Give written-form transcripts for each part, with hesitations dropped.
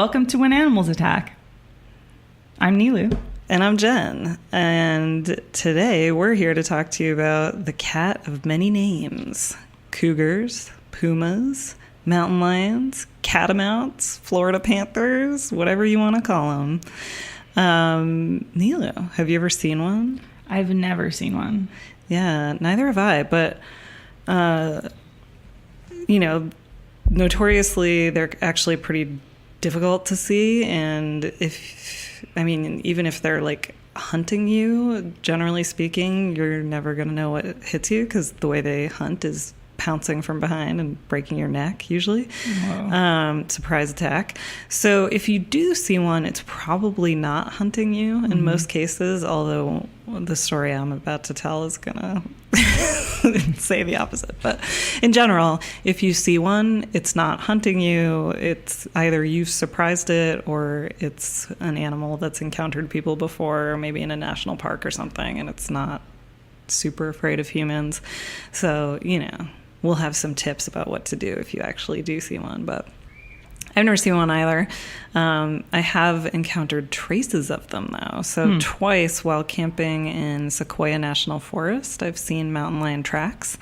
Welcome to When Animals Attack. I'm Nilo. And I'm Jen. And today we're here to talk to you about the cat of many names. Cougars, pumas, mountain lions, catamounts, Florida panthers, whatever you want to call them. Nilo, have you ever seen one? I've never seen one. Yeah, neither have I. But, notoriously, they're actually pretty difficult to see. And even if they're like hunting you, generally speaking, you're never going to know what hits you because the way they hunt is pouncing from behind and breaking your neck, usually. Surprise attack. So if you do see one, it's probably not hunting you in most cases, although the story I'm about to tell is going to say the opposite. But in general, if you see one, it's not hunting you. It's either you've surprised it or it's an animal that's encountered people before, or maybe in a national park or something, and it's not super afraid of humans. So, we'll have some tips about what to do if you actually do see one, but I've never seen one either. I have encountered traces of them, though. So twice while camping in Sequoia National Forest, I've seen mountain lion tracks.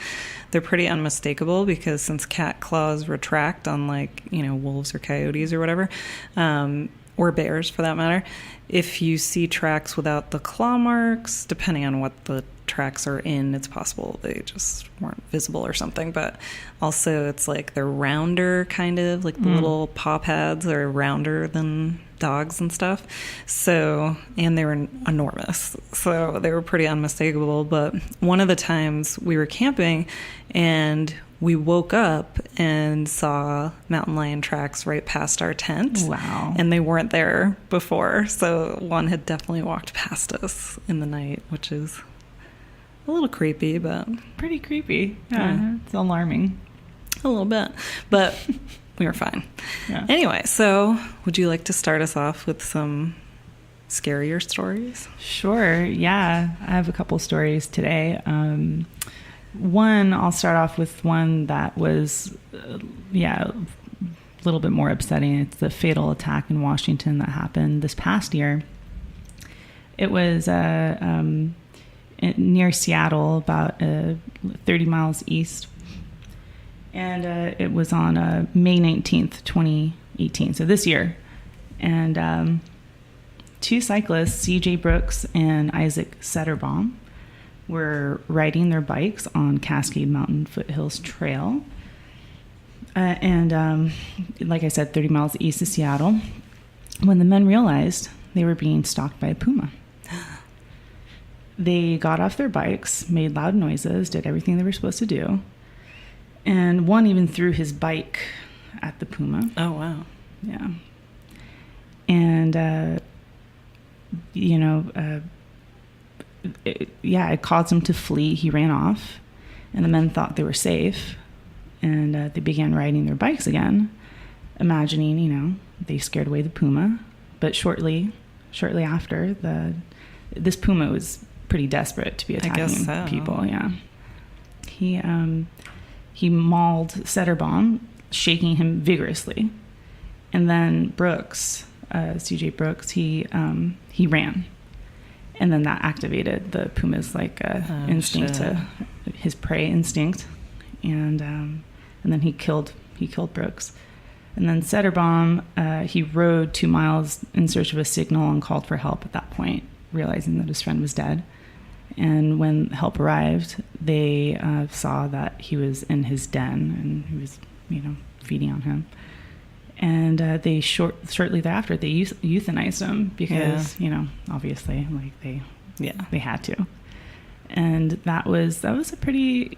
They're pretty unmistakable because since cat claws retract, unlike, wolves or coyotes or whatever, or bears for that matter, if you see tracks without the claw marks, depending on what the tracks are in, it's possible they just weren't visible or something. But also it's like they're rounder, kind of like the little paw pads are rounder than dogs and stuff. So, and they were enormous, so they were pretty unmistakable. But one of the times we were camping and we woke up and saw mountain lion tracks right past our tent. Wow. And they weren't there before, so one had definitely walked past us in the night, which is a little creepy, but pretty creepy. Yeah. It's alarming. A little bit, but we were fine. Yeah. Anyway, so would you like to start us off with some scarier stories? Sure. Yeah. I have a couple stories today. One, I'll start off with one that was, a little bit more upsetting. It's the fatal attack in Washington that happened this past year. It was near Seattle, about 30 miles east. And it was on May 19th, 2018, so this year. And two cyclists, C.J. Brooks and Isaac Setterbaum, were riding their bikes on Cascade Mountain Foothills Trail. And like I said, 30 miles east of Seattle, when the men realized they were being stalked by a puma. They got off their bikes, made loud noises, did everything they were supposed to do. And one even threw his bike at the puma. Oh, wow. Yeah. And, it caused him to flee. He ran off, and the men thought they were safe. And they began riding their bikes again, imagining, they scared away the puma. But shortly after, this puma was pretty desperate to be attacking people. Yeah, he mauled Setterbaum, shaking him vigorously, and then Brooks, C.J. Brooks, he ran, and then that activated the puma's instinct, his prey instinct, and then he killed Brooks. And then Setterbaum, he rode 2 miles in search of a signal and called for help at that point, realizing that his friend was dead. And when help arrived, they saw that he was in his den and he was, feeding on him. And they shortly thereafter, they euthanized him because, obviously, they had to. And that was a pretty,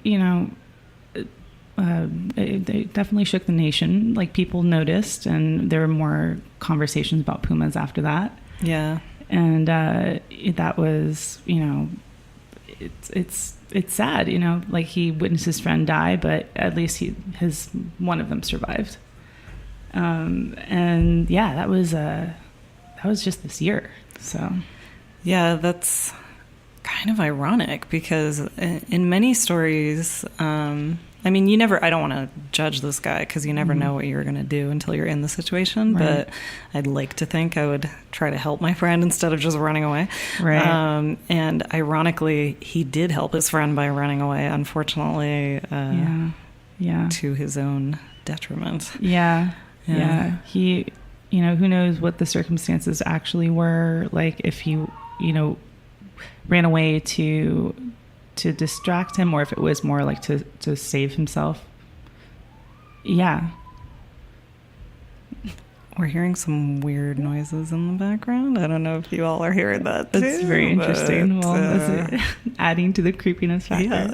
they definitely shook the nation. Like, people noticed, and there were more conversations about pumas after that. Yeah. And that was, it's sad, like he witnessed his friend die, but at least one of them survived. And yeah, that was just this year. So yeah, that's kind of ironic because in many stories, I mean, I don't want to judge this guy because you never know what you're going to do until you're in the situation. Right. But I'd like to think I would try to help my friend instead of just running away. Right. And ironically, he did help his friend by running away, unfortunately, to his own detriment. Yeah. He, who knows what the circumstances actually were, like if he, ran away to distract him, or if it was more like to save himself. Yeah. We're hearing some weird noises in the background. I don't know if you all are hearing that too. That's very interesting. Well, adding to the creepiness factor.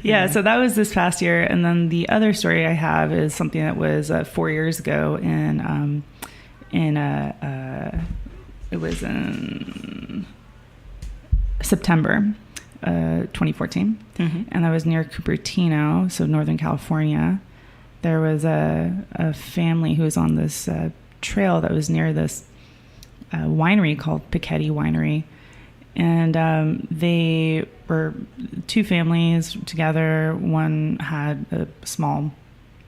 Yeah, so that was this past year. And then the other story I have is something that was 4 years ago it was in September 2014. Mm-hmm. And I was near Cupertino, so Northern California. There was a family who was on this trail that was near this winery called Piketty Winery. And they were two families together. One had a small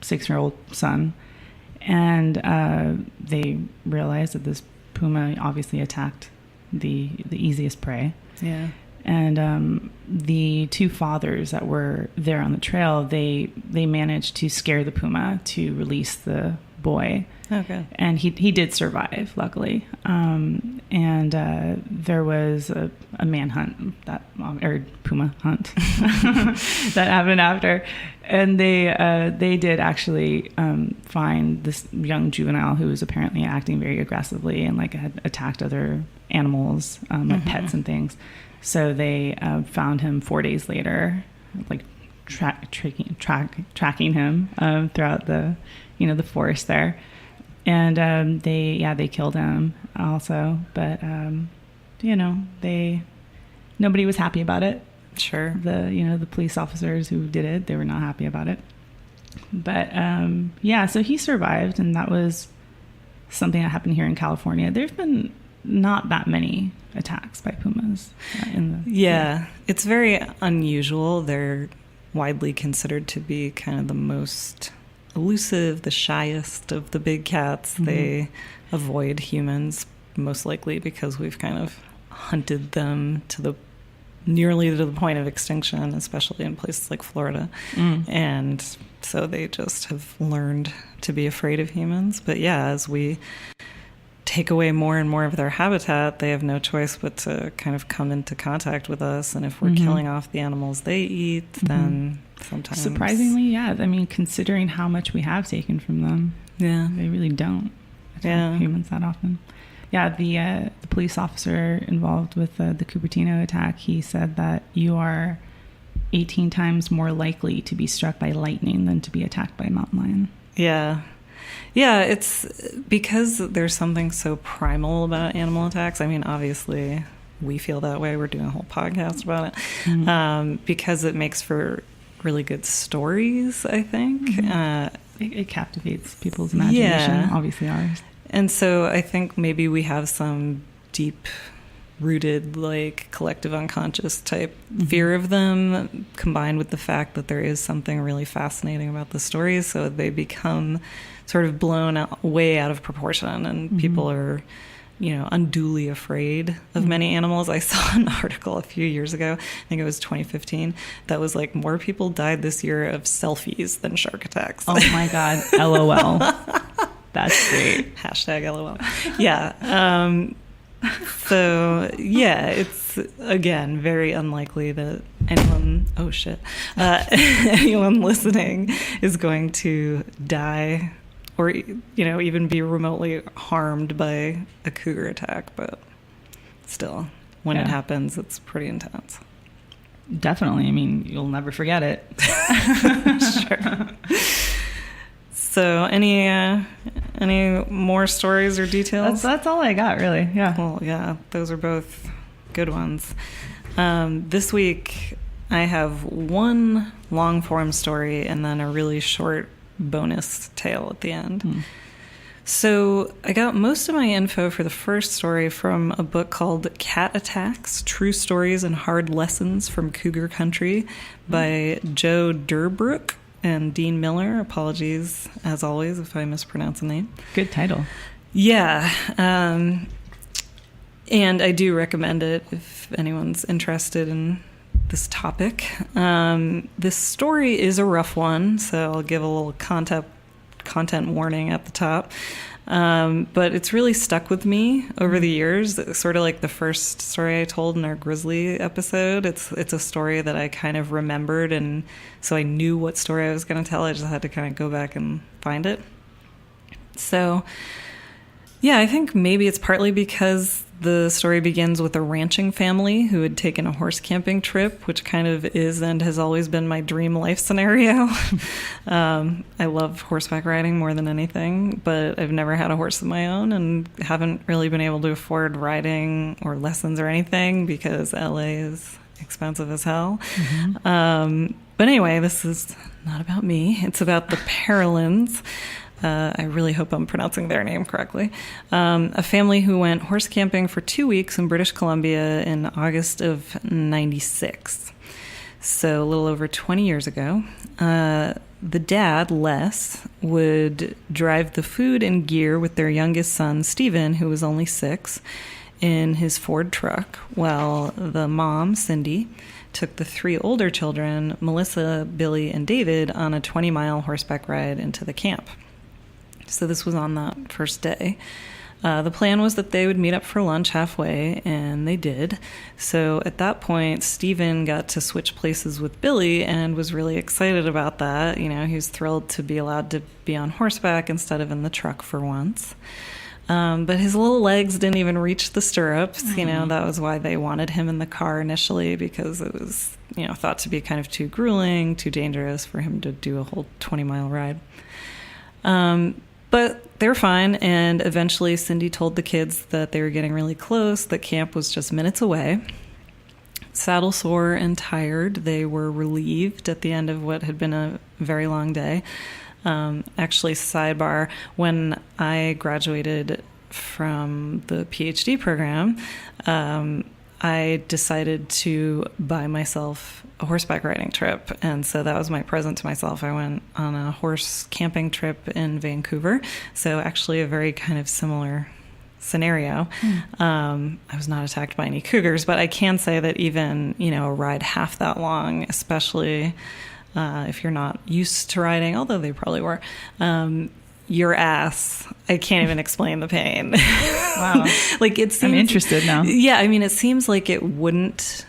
6-year-old son. And they realized that this puma obviously attacked the easiest prey. Yeah. And the two fathers that were there on the trail, they managed to scare the puma to release the boy. Okay. And he did survive, luckily. And there was a manhunt or puma hunt that happened after. And they did actually find this young juvenile who was apparently acting very aggressively and like had attacked other animals, like pets and things. So they found him 4 days later, like tracking him throughout the forest there. And they killed him also, but nobody was happy about it. Sure. The police officers who did it, they were not happy about it. But so he survived, and that was something that happened here in California. There's been not that many attacks by pumas it's very unusual. They're widely considered to be kind of the most elusive, the shyest of the big cats. Mm-hmm. They avoid humans, most likely because we've kind of hunted them nearly to the point of extinction, especially in places like Florida. And so they just have learned to be afraid of humans. But yeah, as we take away more and more of their habitat, they have no choice but to kind of come into contact with us. And if we're killing off the animals they eat, then sometimes... Surprisingly, yeah. I mean, considering how much we have taken from them, they really don't attack humans that often. Yeah, the police officer involved with the Cupertino attack, he said that you are 18 times more likely to be struck by lightning than to be attacked by a mountain lion. Yeah. Yeah, it's because there's something so primal about animal attacks. I mean, obviously, we feel that way. We're doing a whole podcast about it. Because it makes for really good stories, I think. It captivates people's imagination, obviously ours. And so I think maybe we have some deep-rooted, like, collective unconscious type fear of them, combined with the fact that there is something really fascinating about the stories, so they become sort of blown way out of proportion, and people are, unduly afraid of many animals. I saw an article a few years ago, I think it was 2015, that was like, more people died this year of selfies than shark attacks. Oh my God, LOL. That's great. Hashtag LOL. Yeah. So, yeah, it's, again, very unlikely that anyone listening is going to die or, even be remotely harmed by a cougar attack. But still, when it happens, it's pretty intense. Definitely. I mean, you'll never forget it. Sure. So, any more stories or details? That's all I got, really. Yeah. Well, yeah, those are both good ones. This week, I have one long form story and then a really short bonus tale at the end. So I got most of my info for the first story from a book called Cat Attacks, True Stories and Hard Lessons from Cougar Country by Joe Deurbrouck and Dean Miller. Apologies, as always, if I mispronounce the name. Good title. Yeah. And I do recommend it if anyone's interested in this topic. This story is a rough one, so I'll give a little content warning at the top. But it's really stuck with me over the years. It's sort of like the first story I told in our Grizzly episode. It's a story that I kind of remembered, and so I knew what story I was going to tell. I just had to kind of go back and find it. So, yeah, I think maybe it's partly because the story begins with a ranching family who had taken a horse camping trip, which kind of is and has always been my dream life scenario. I love horseback riding more than anything, but I've never had a horse of my own and haven't really been able to afford riding or lessons or anything because LA is expensive as hell. Mm-hmm. But anyway, this is not about me. It's about the Parolins. I really hope I'm pronouncing their name correctly. A family who went horse camping for 2 weeks in British Columbia in August of 96. So a little over 20 years ago. The dad, Les, would drive the food and gear with their youngest son, Stephen, who was only 6, in his Ford truck, while the mom, Cindy, took the 3 older children, Melissa, Billy, and David, on a 20-mile horseback ride into the camp. So this was on that first day. The plan was that they would meet up for lunch halfway, and they did. So at that point, Stephen got to switch places with Billy and was really excited about that. You know, he was thrilled to be allowed to be on horseback instead of in the truck for once. But his little legs didn't even reach the stirrups. You know, that was why they wanted him in the car initially, because it was, you know, thought to be kind of too grueling, too dangerous for him to do a whole 20-mile ride. But they were fine, and eventually Cindy told the kids that they were getting really close, that camp was just minutes away. Saddle sore and tired, they were relieved at the end of what had been a very long day. Actually, sidebar, when I graduated from the PhD program, I decided to buy myself a horseback riding trip. And so that was my present to myself. I went on a horse camping trip in Vancouver. So actually a very kind of similar scenario. I was not attacked by any cougars, but I can say that even, you know, a ride half that long, especially if you're not used to riding, although they probably were, your ass, I can't even explain the pain. Wow. Like it seems, I'm interested now. Yeah, I mean, it seems like it wouldn't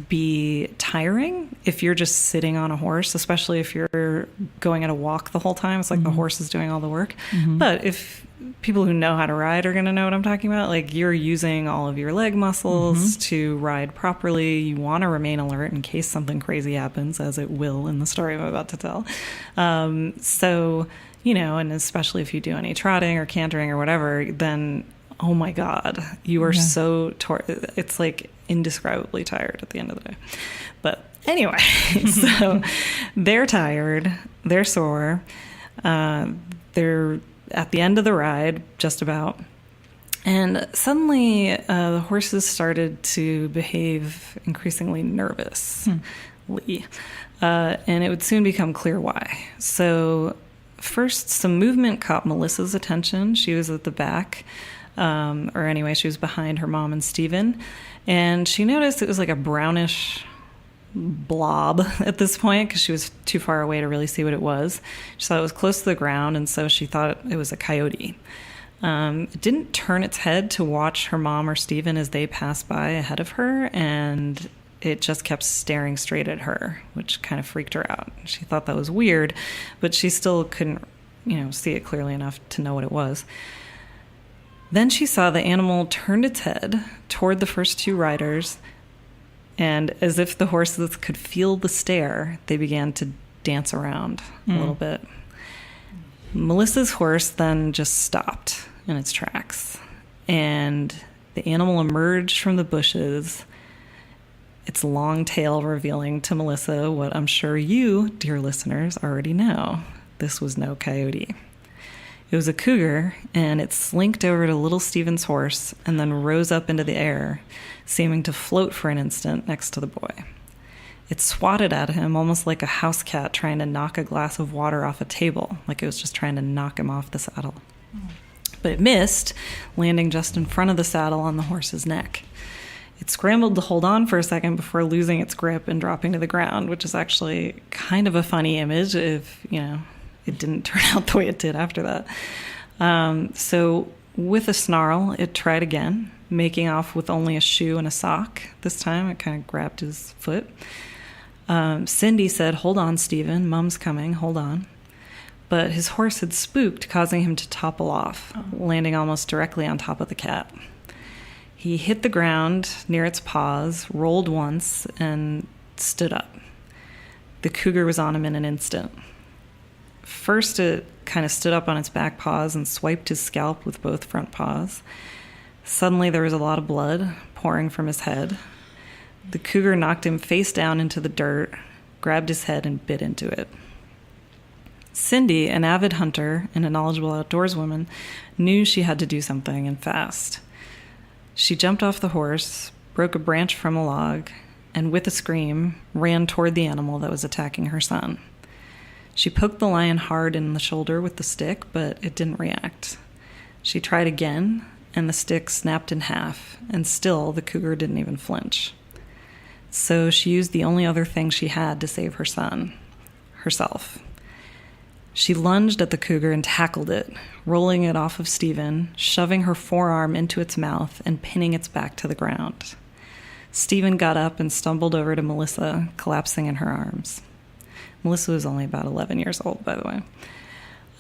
be tiring if you're just sitting on a horse, especially if you're going at a walk the whole time. It's like the horse is doing all the work. But if people who know how to ride are going to know what I'm talking about, like you're using all of your leg muscles to ride properly. You want to remain alert in case something crazy happens, as it will in the story I'm about to tell. So, you know, and especially if you do any trotting or cantering or whatever, then, oh my God, you are so it's like indescribably tired at the end of the day. But anyway, so they're tired, they're sore, they're at the end of the ride, just about. And suddenly the horses started to behave increasingly nervously. And it would soon become clear why. So first, some movement caught Melissa's attention. She was at the back, or anyway, she was behind her mom and Stephen. And she noticed it was like a brownish blob at this point because she was too far away to really see what it was. She thought it was close to the ground, and so she thought it was a coyote. It didn't turn its head to watch her mom or Stephen as they passed by ahead of her, and it just kept staring straight at her, which kind of freaked her out. She thought that was weird, but she still couldn't, you know, see it clearly enough to know what it was. Then she saw the animal turned its head toward the first 2 riders, and as if the horses could feel the stare, they began to dance around a little bit. Melissa's horse then just stopped in its tracks, and the animal emerged from the bushes, its long tail revealing to Melissa what I'm sure you, dear listeners, already know. This was no coyote. It was a cougar, and it slinked over to little Stephen's horse and then rose up into the air, seeming to float for an instant next to the boy. It swatted at him almost like a house cat trying to knock a glass of water off a table, like it was just trying to knock him off the saddle. But it missed, landing just in front of the saddle on the horse's neck. It scrambled to hold on for a second before losing its grip and dropping to the ground, which is actually kind of a funny image if, it didn't turn out the way it did after that. So with a snarl, it tried again, making off with only a shoe and a sock. This time it kind of grabbed his foot. Cindy said, "Hold on, Stephen, Mom's coming, hold on." But his horse had spooked, causing him to topple off, landing almost directly on top of the cat. He hit the ground near its paws, rolled once, and stood up. The cougar was on him in an instant. First, it kind of stood up on its back paws and swiped his scalp with both front paws. Suddenly, there was a lot of blood pouring from his head. The cougar knocked him face down into the dirt, grabbed his head, and bit into it. Cindy, an avid hunter and a knowledgeable outdoorswoman, knew she had to do something, and fast. She jumped off the horse, broke a branch from a log, and with a scream, ran toward the animal that was attacking her son. She poked the lion hard in the shoulder with the stick, but it didn't react. She tried again, and the stick snapped in half, and still the cougar didn't even flinch. So she used the only other thing she had to save her son, herself. She lunged at the cougar and tackled it, rolling it off of Stephen, shoving her forearm into its mouth and pinning its back to the ground. Stephen got up and stumbled over to Melissa, collapsing in her arms. Melissa was only about 11 years old, by the way.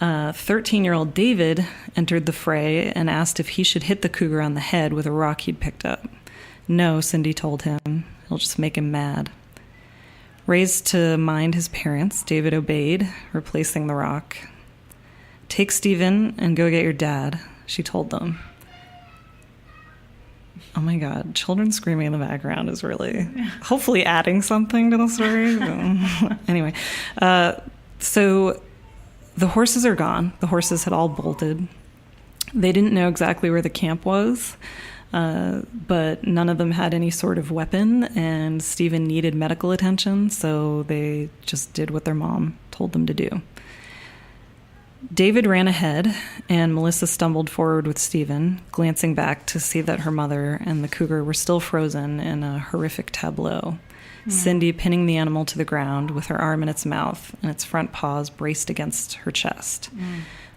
13-year-old David entered the fray and asked if he should hit the cougar on the head with a rock he'd picked up. No, Cindy told him. It'll just make him mad. Raised to mind his parents, David obeyed, replacing the rock. "Take Stephen and go get your dad," she told them. Oh my God, children screaming in the background is really hopefully adding something to the story. Anyway, so the horses are gone. The horses had all bolted. They didn't know exactly where the camp was, but none of them had any sort of weapon, and Stephen needed medical attention, so they just did what their mom told them to do. David ran ahead, and Melissa stumbled forward with Stephen, glancing back to see that her mother and the cougar were still frozen in a horrific tableau. Cindy pinning the animal to the ground with her arm in its mouth and its front paws braced against her chest,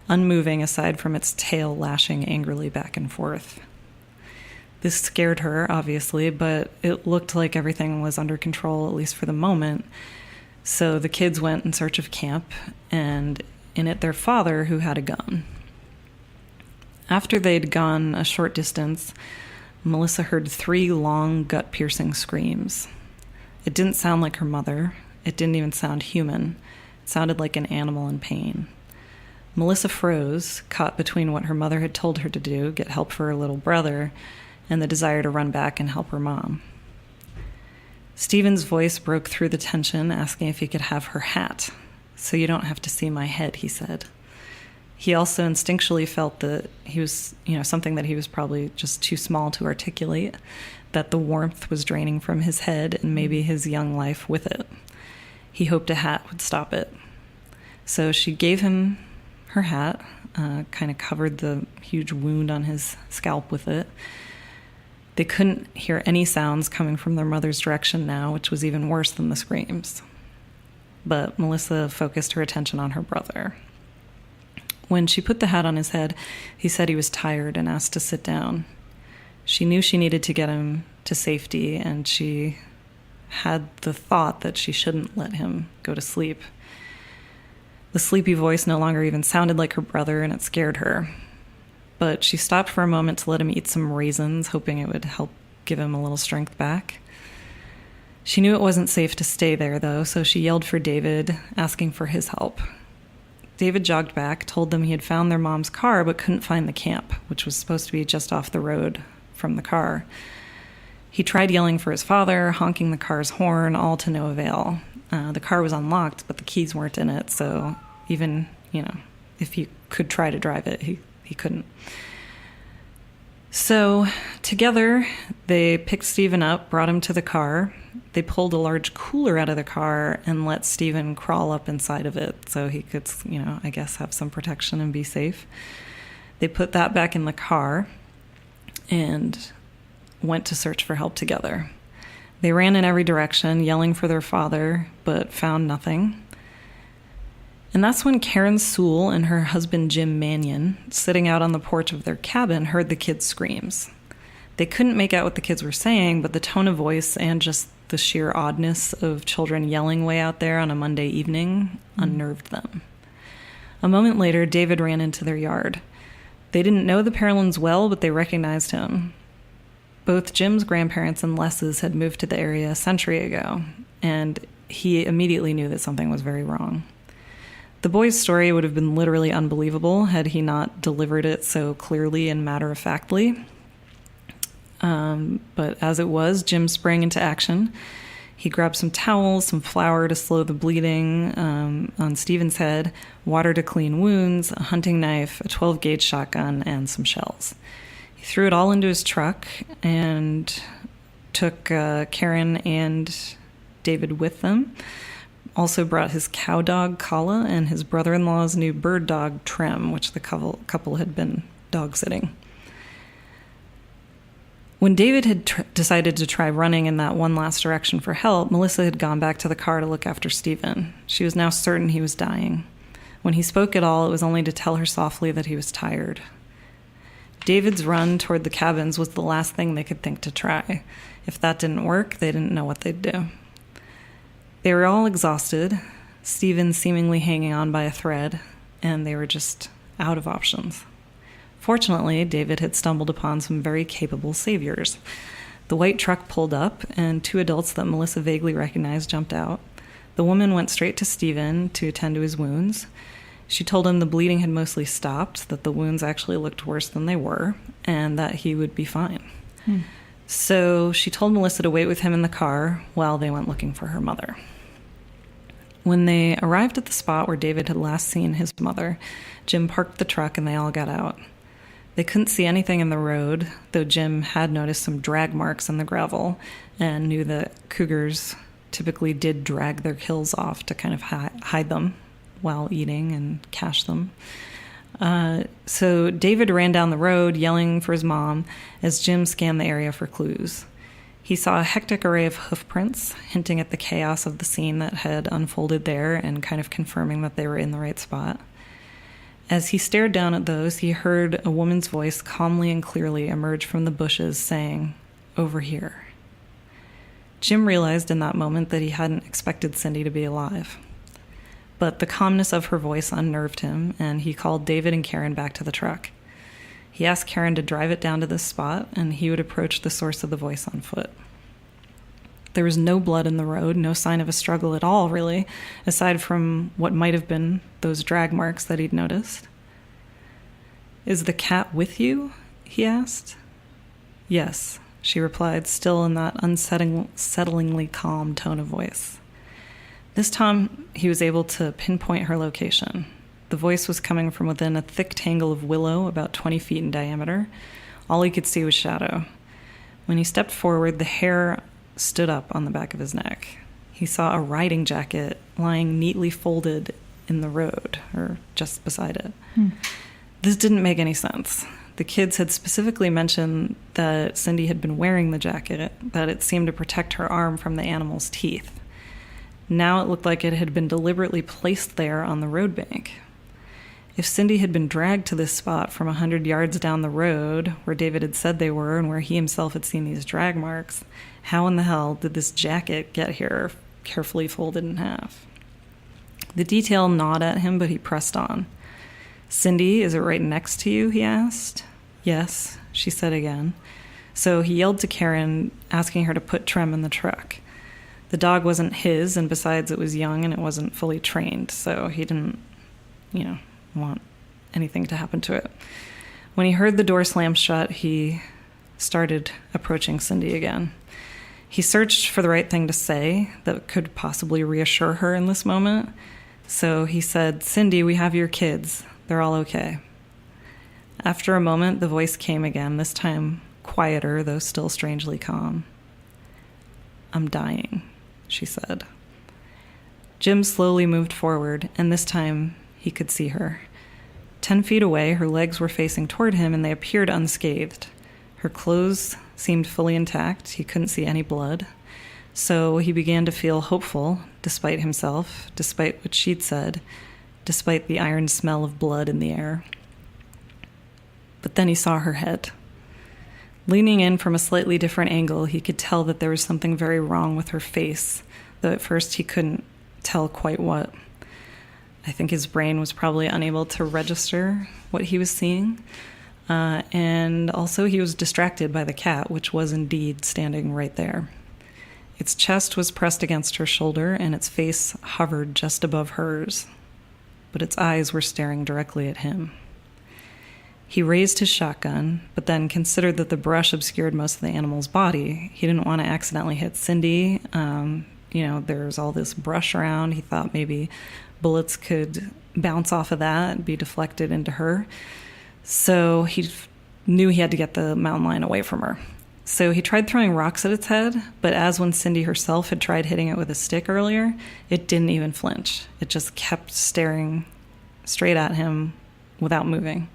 unmoving aside from its tail lashing angrily back and forth. This scared her, obviously, but it looked like everything was under control, at least for the moment. So the kids went in search of camp, and in it their father, who had a gun. After they'd gone a short distance, Melissa heard 3 long, gut-piercing screams. It didn't sound like her mother. It didn't even sound human. It sounded like an animal in pain. Melissa froze, caught between what her mother had told her to do, get help for her little brother, and the desire to run back and help her mom. Stephen's voice broke through the tension, asking if he could have her hat. "So you don't have to see my head," he said. He also instinctually felt that he was, something that he was probably just too small to articulate, that the warmth was draining from his head and maybe his young life with it. He hoped a hat would stop it. So she gave him her hat, kind of covered the huge wound on his scalp with it. They couldn't hear any sounds coming from their mother's direction now, which was even worse than the screams. But Melissa focused her attention on her brother. When she put the hat on his head, he said he was tired and asked to sit down. She knew she needed to get him to safety, and she had the thought that she shouldn't let him go to sleep. The sleepy voice no longer even sounded like her brother, and it scared her. But she stopped for a moment to let him eat some raisins, hoping it would help give him a little strength back. She knew it wasn't safe to stay there, though, so she yelled for David, asking for his help. David jogged back, told them he had found their mom's car but couldn't find the camp, which was supposed to be just off the road from the car. He tried yelling for his father, honking the car's horn, all to no avail. The car was unlocked, but the keys weren't in it, so even, if he could try to drive it, he couldn't. So together, they picked Stephen up, brought him to the car. They pulled a large cooler out of the car and let Stephen crawl up inside of it so he could, I guess, have some protection and be safe. They put that back in the car and went to search for help together. They ran in every direction, yelling for their father, but found nothing. And that's when Karen Sewell and her husband Jim Mannion, sitting out on the porch of their cabin, heard the kids' screams. They couldn't make out what the kids were saying, but the tone of voice and just the sheer oddness of children yelling way out there on a Monday evening unnerved them. A moment later, David ran into their yard. They didn't know the Parolins well, but they recognized him. Both Jim's grandparents and Les's had moved to the area a century ago, and he immediately knew that something was very wrong. The boy's story would have been literally unbelievable had he not delivered it so clearly and matter-of-factly. But as it was, Jim sprang into action. He grabbed some towels, some flour to slow the bleeding on Stephen's head, water to clean wounds, a hunting knife, a 12-gauge shotgun, and some shells. He threw it all into his truck and took Karen and David with them. Also brought his cow dog, Kala, and his brother-in-law's new bird dog, Trem, which the couple had been dog-sitting. When David had decided to try running in that one last direction for help, Melissa had gone back to the car to look after Stephen. She was now certain he was dying. When he spoke at all, it was only to tell her softly that he was tired. David's run toward the cabins was the last thing they could think to try. If that didn't work, they didn't know what they'd do. They were all exhausted, Stephen seemingly hanging on by a thread, and they were just out of options. Fortunately, David had stumbled upon some very capable saviors. The white truck pulled up, and two adults that Melissa vaguely recognized jumped out. The woman went straight to Stephen to attend to his wounds. She told him the bleeding had mostly stopped, that the wounds actually looked worse than they were, and that he would be fine. So she told Melissa to wait with him in the car while they went looking for her mother. When they arrived at the spot where David had last seen his mother, Jim parked the truck and they all got out. They couldn't see anything in the road, though Jim had noticed some drag marks in the gravel and knew that cougars typically did drag their kills off to kind of hide them while eating and cache them. So David ran down the road, yelling for his mom, as Jim scanned the area for clues. He saw a hectic array of hoof prints, hinting at the chaos of the scene that had unfolded there and kind of confirming that they were in the right spot. As he stared down at those, he heard a woman's voice calmly and clearly emerge from the bushes, saying, "Over here." Jim realized in that moment that he hadn't expected Cindy to be alive. But the calmness of her voice unnerved him, and he called David and Karen back to the truck. He asked Karen to drive it down to this spot, and he would approach the source of the voice on foot. There was no blood in the road, no sign of a struggle at all, really, aside from what might have been those drag marks that he'd noticed. "Is the cat with you?" he asked. "Yes," she replied, still in that unsettlingly calm tone of voice. This time, he was able to pinpoint her location. The voice was coming from within a thick tangle of willow about 20 feet in diameter. All he could see was shadow. When he stepped forward, the hair stood up on the back of his neck. He saw a riding jacket lying neatly folded in the road, or just beside it. This didn't make any sense. The kids had specifically mentioned that Cindy had been wearing the jacket, that it seemed to protect her arm from the animal's teeth. Now it looked like it had been deliberately placed there on the road bank. If Cindy had been dragged to this spot from 100 yards down the road, where David had said they were and where he himself had seen these drag marks, how in the hell did this jacket get here, carefully folded in half? The detail gnawed at him, but he pressed on. "Cindy, is it right next to you?" he asked. "Yes," she said again. So he yelled to Karen, asking her to put Trem in the truck. The dog wasn't his, and besides, it was young and it wasn't fully trained, so he didn't, want anything to happen to it. When he heard the door slam shut, he started approaching Cindy again. He searched for the right thing to say that could possibly reassure her in this moment. So he said, "Cindy, we have your kids. They're all okay. After a moment, the voice came again, this time quieter, though still strangely calm. I'm dying, she said. Jim slowly moved forward, and this time he could see her. 10 feet away, her legs were facing toward him, and they appeared unscathed. Her clothes seemed fully intact. He couldn't see any blood. So he began to feel hopeful, despite himself, despite what she'd said, despite the iron smell of blood in the air. But then he saw her head. Leaning in from a slightly different angle, he could tell that there was something very wrong with her face, though at first he couldn't tell quite what. I think his brain was probably unable to register what he was seeing. And also he was distracted by the cat, which was indeed standing right there. Its chest was pressed against her shoulder, and its face hovered just above hers. But its eyes were staring directly at him. He raised his shotgun, but then considered that the brush obscured most of the animal's body. He didn't want to accidentally hit Cindy. There's all this brush around. He thought maybe bullets could bounce off of that and be deflected into her. So he knew he had to get the mountain lion away from her. So he tried throwing rocks at its head, but as when Cindy herself had tried hitting it with a stick earlier, it didn't even flinch. It just kept staring straight at him without moving.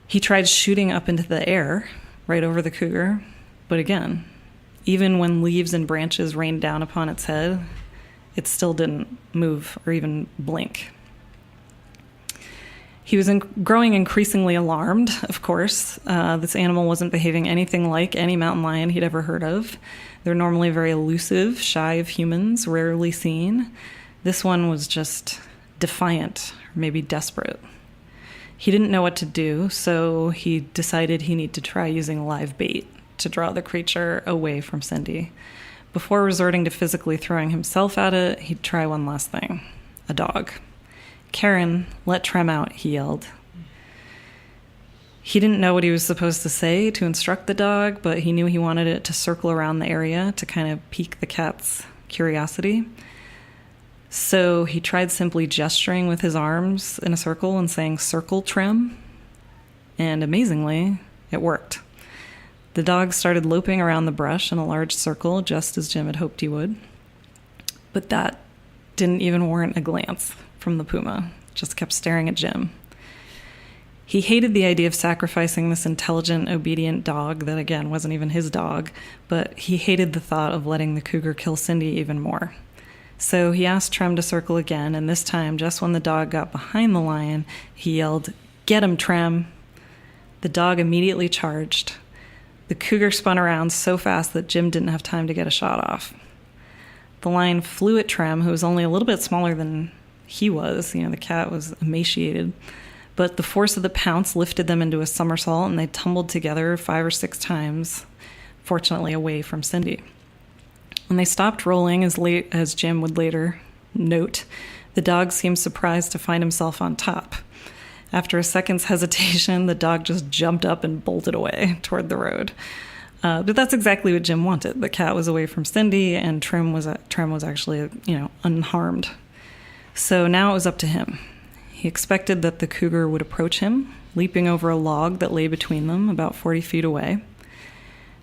He tried shooting up into the air right over the cougar, but again, even when leaves and branches rained down upon its head, it still didn't move or even blink. He was growing increasingly alarmed, of course. This animal wasn't behaving anything like any mountain lion he'd ever heard of. They're normally very elusive, shy of humans, rarely seen. This one was just defiant, or maybe desperate. He didn't know what to do, so he decided he needed to try using live bait to draw the creature away from Cindy. Before resorting to physically throwing himself at it, he'd try one last thing: a dog. "Karen, let Trem out," he yelled. He didn't know what he was supposed to say to instruct the dog, but he knew he wanted it to circle around the area to kind of pique the cat's curiosity. So he tried simply gesturing with his arms in a circle and saying, "Circle, Trem." And amazingly, it worked. The dog started loping around the brush in a large circle, just as Jim had hoped he would. But that didn't even warrant a glance from the puma, just kept staring at Jim. He hated the idea of sacrificing this intelligent, obedient dog that, again, wasn't even his dog, but he hated the thought of letting the cougar kill Cindy even more. So he asked Trem to circle again, and this time, just when the dog got behind the lion, he yelled, "Get him, Trem!" The dog immediately charged. The cougar spun around so fast that Jim didn't have time to get a shot off. The lion flew at Trem, who was only a little bit smaller than he was. The cat was emaciated. But the force of the pounce lifted them into a somersault, and they tumbled together 5 or 6 times, fortunately away from Cindy. When they stopped rolling, as Jim would later note, the dog seemed surprised to find himself on top. After a second's hesitation, the dog just jumped up and bolted away toward the road. But that's exactly what Jim wanted. The cat was away from Cindy, and Trem was actually, unharmed. So now it was up to him. He expected that the cougar would approach him, leaping over a log that lay between them about 40 feet away.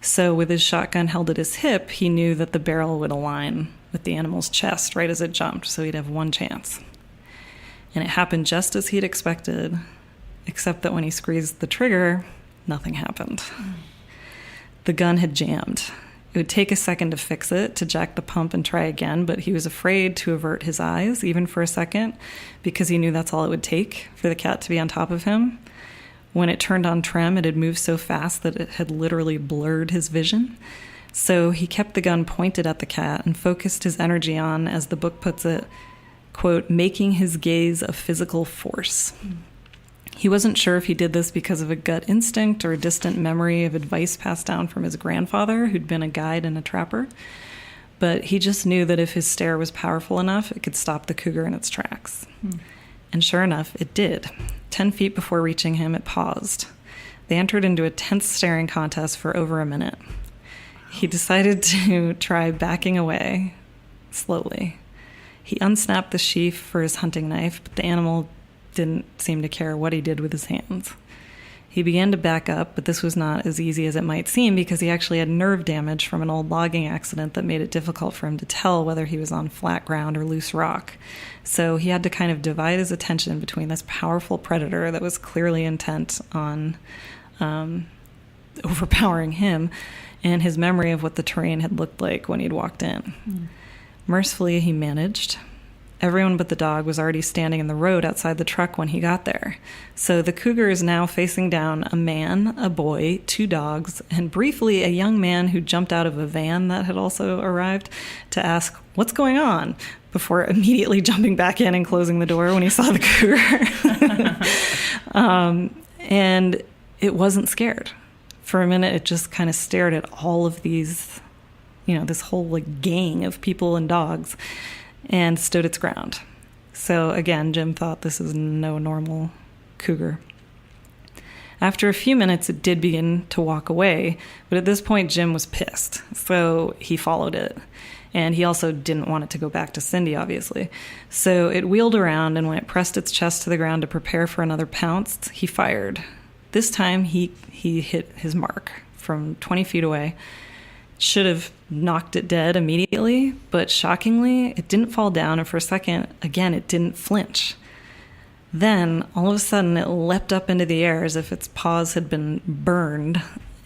So with his shotgun held at his hip, he knew that the barrel would align with the animal's chest right as it jumped, so he'd have one chance. And it happened just as he'd expected, except that when he squeezed the trigger, nothing happened. The gun had jammed. It would take a second to fix it, to jack the pump and try again, but he was afraid to avert his eyes, even for a second, because he knew that's all it would take for the cat to be on top of him. When it turned on Trem, it had moved so fast that it had literally blurred his vision. So he kept the gun pointed at the cat and focused his energy on, as the book puts it, quote, making his gaze a physical force. He wasn't sure if he did this because of a gut instinct or a distant memory of advice passed down from his grandfather, who'd been a guide and a trapper, but he just knew that if his stare was powerful enough, it could stop the cougar in its tracks. And sure enough, it did. 10 feet before reaching him, it paused. They entered into a tense staring contest for over a minute. He decided to try backing away slowly. He unsnapped the sheath for his hunting knife, but the animal didn't seem to care what he did with his hands. He began to back up, but this was not as easy as it might seem because he actually had nerve damage from an old logging accident that made it difficult for him to tell whether he was on flat ground or loose rock. So he had to kind of divide his attention between this powerful predator that was clearly intent on overpowering him and his memory of what the terrain had looked like when he'd walked in. Mercifully, he managed. Everyone but the dog was already standing in the road outside the truck when he got there. So the cougar is now facing down a man, a boy, 2 dogs, and briefly a young man who jumped out of a van that had also arrived to ask, "What's going on?" before immediately jumping back in and closing the door when he saw the cougar. And it wasn't scared. For a minute, it just kind of stared at all of these, this whole like gang of people and dogs, and stood its ground. So again, Jim thought this is no normal cougar. After a few minutes, it did begin to walk away, but at this point, Jim was pissed, so he followed it. And he also didn't want it to go back to Cindy, obviously. So it wheeled around, and when it pressed its chest to the ground to prepare for another pounce, he fired. This time, he hit his mark from 20 feet away. Should have knocked it dead immediately, but shockingly, it didn't fall down, and for a second, again, it didn't flinch. Then, all of a sudden, it leapt up into the air as if its paws had been burned,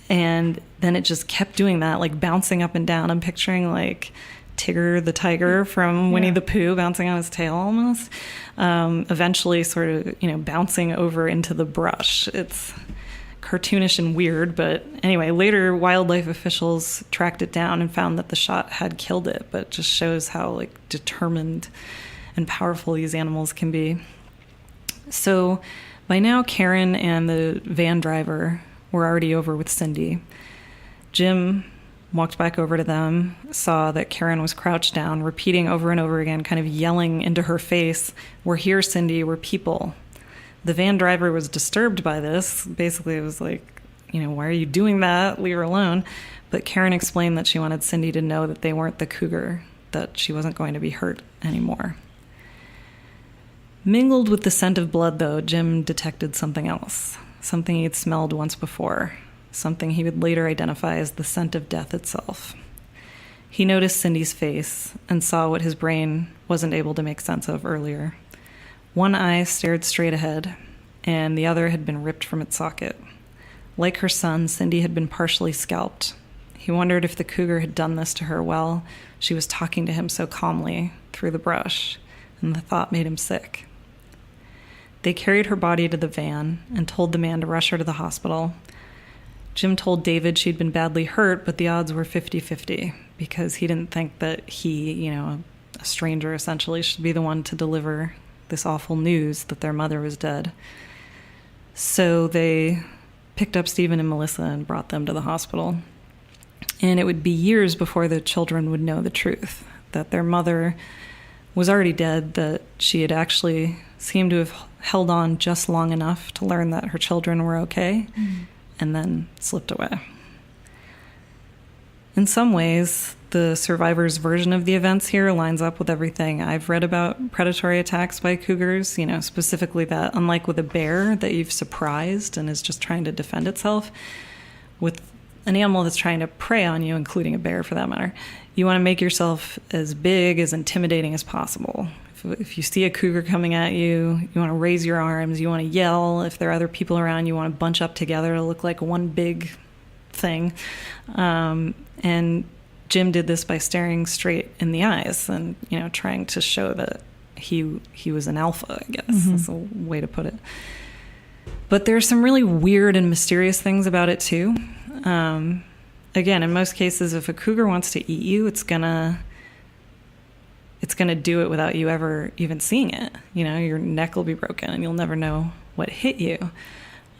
and then it just kept doing that, like bouncing up and down. I'm picturing like Tigger the tiger from Winnie the Pooh bouncing on his tail almost. Eventually sort of, bouncing over into the brush. It's cartoonish and weird, but anyway, later wildlife officials tracked it down and found that the shot had killed it, but it just shows how like determined and powerful these animals can be. So by now, Karen and the van driver were already over with Cindy. Jim walked back over to them, saw that Karen was crouched down, repeating over and over again, kind of yelling into her face, "We're here, Cindy, we're people." The van driver was disturbed by this. Basically, it was like, why are you doing that? Leave her alone. But Karen explained that she wanted Cindy to know that they weren't the cougar, that she wasn't going to be hurt anymore. Mingled with the scent of blood, though, Jim detected something else, something he'd smelled once before, something he would later identify as the scent of death itself. He noticed Cindy's face and saw what his brain wasn't able to make sense of earlier. One eye stared straight ahead, and the other had been ripped from its socket. Like her son, Cindy had been partially scalped. He wondered if the cougar had done this to her while she was talking to him so calmly through the brush, and the thought made him sick. They carried her body to the van and told the man to rush her to the hospital. Jim told David she'd been badly hurt, but the odds were 50-50 because he didn't think that he, a stranger essentially, should be the one to deliver this awful news that their mother was dead. So they picked up Stephen and Melissa and brought them to the hospital. And it would be years before the children would know the truth, that their mother was already dead, that she had actually seemed to have held on just long enough to learn that her children were okay, and then slipped away. In some ways, the survivor's version of the events here lines up with everything I've read about predatory attacks by cougars, specifically that, unlike with a bear that you've surprised and is just trying to defend itself, with an animal that's trying to prey on you, including a bear for that matter, you want to make yourself as big, as intimidating as possible. If you see a cougar coming at you, you want to raise your arms, you want to yell. If there are other people around, you want to bunch up together to look like one big thing. And Jim did this by staring straight in the eyes and, trying to show that he was an alpha, I guess. Mm-hmm. That's a way to put it. But there's some really weird and mysterious things about it, too. Again, in most cases, if a cougar wants to eat you, it's gonna do it without you ever even seeing it. Your neck will be broken and you'll never know what hit you.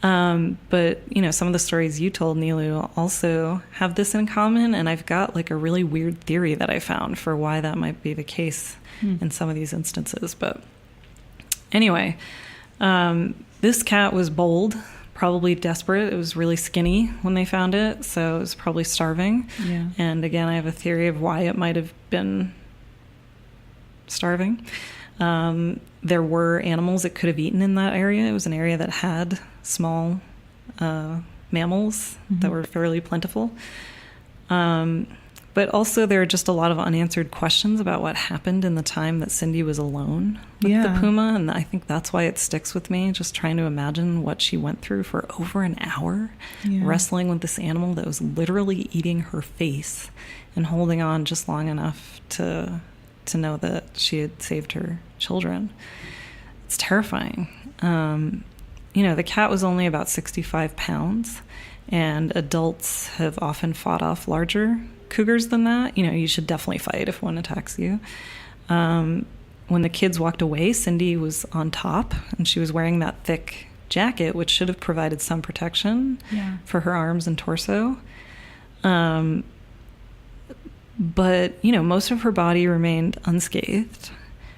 But, some of the stories you told, Nilo, also have this in common, and I've got like a really weird theory that I found for why that might be the case in some of these instances. But anyway, this cat was bold, probably desperate. It was really skinny when they found it, so it was probably starving. Yeah. And again, I have a theory of why it might have been starving. There were animals it could have eaten in that area. It was an area that had small mammals that were fairly plentiful. But also there are just a lot of unanswered questions about what happened in the time that Cindy was alone with the puma. And I think that's why it sticks with me, just trying to imagine what she went through for over an hour, wrestling with this animal that was literally eating her face and holding on just long enough to know that she had saved her children. It's terrifying. The cat was only about 65 pounds, and adults have often fought off larger cougars than that. You should definitely fight if one attacks you. When the kids walked away, Cindy was on top, and she was wearing that thick jacket, which should have provided some protection for her arms and torso. But, most of her body remained unscathed.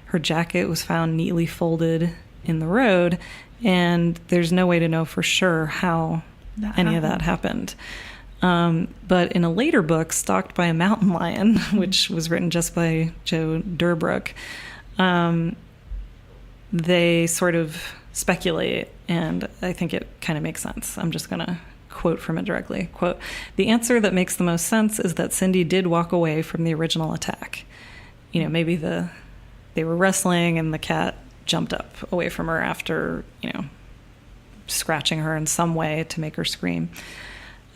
Her jacket was found neatly folded in the road, and there's no way to know for sure how any of that happened. But in a later book, Stalked by a Mountain Lion, which was written just by Joe Deurbrouck, they sort of speculate, and I think it kind of makes sense. I'm just going to quote from it directly. Quote, "The answer that makes the most sense is that Cindy did walk away from the original attack. Maybe they were wrestling and the cat jumped up away from her after, scratching her in some way to make her scream.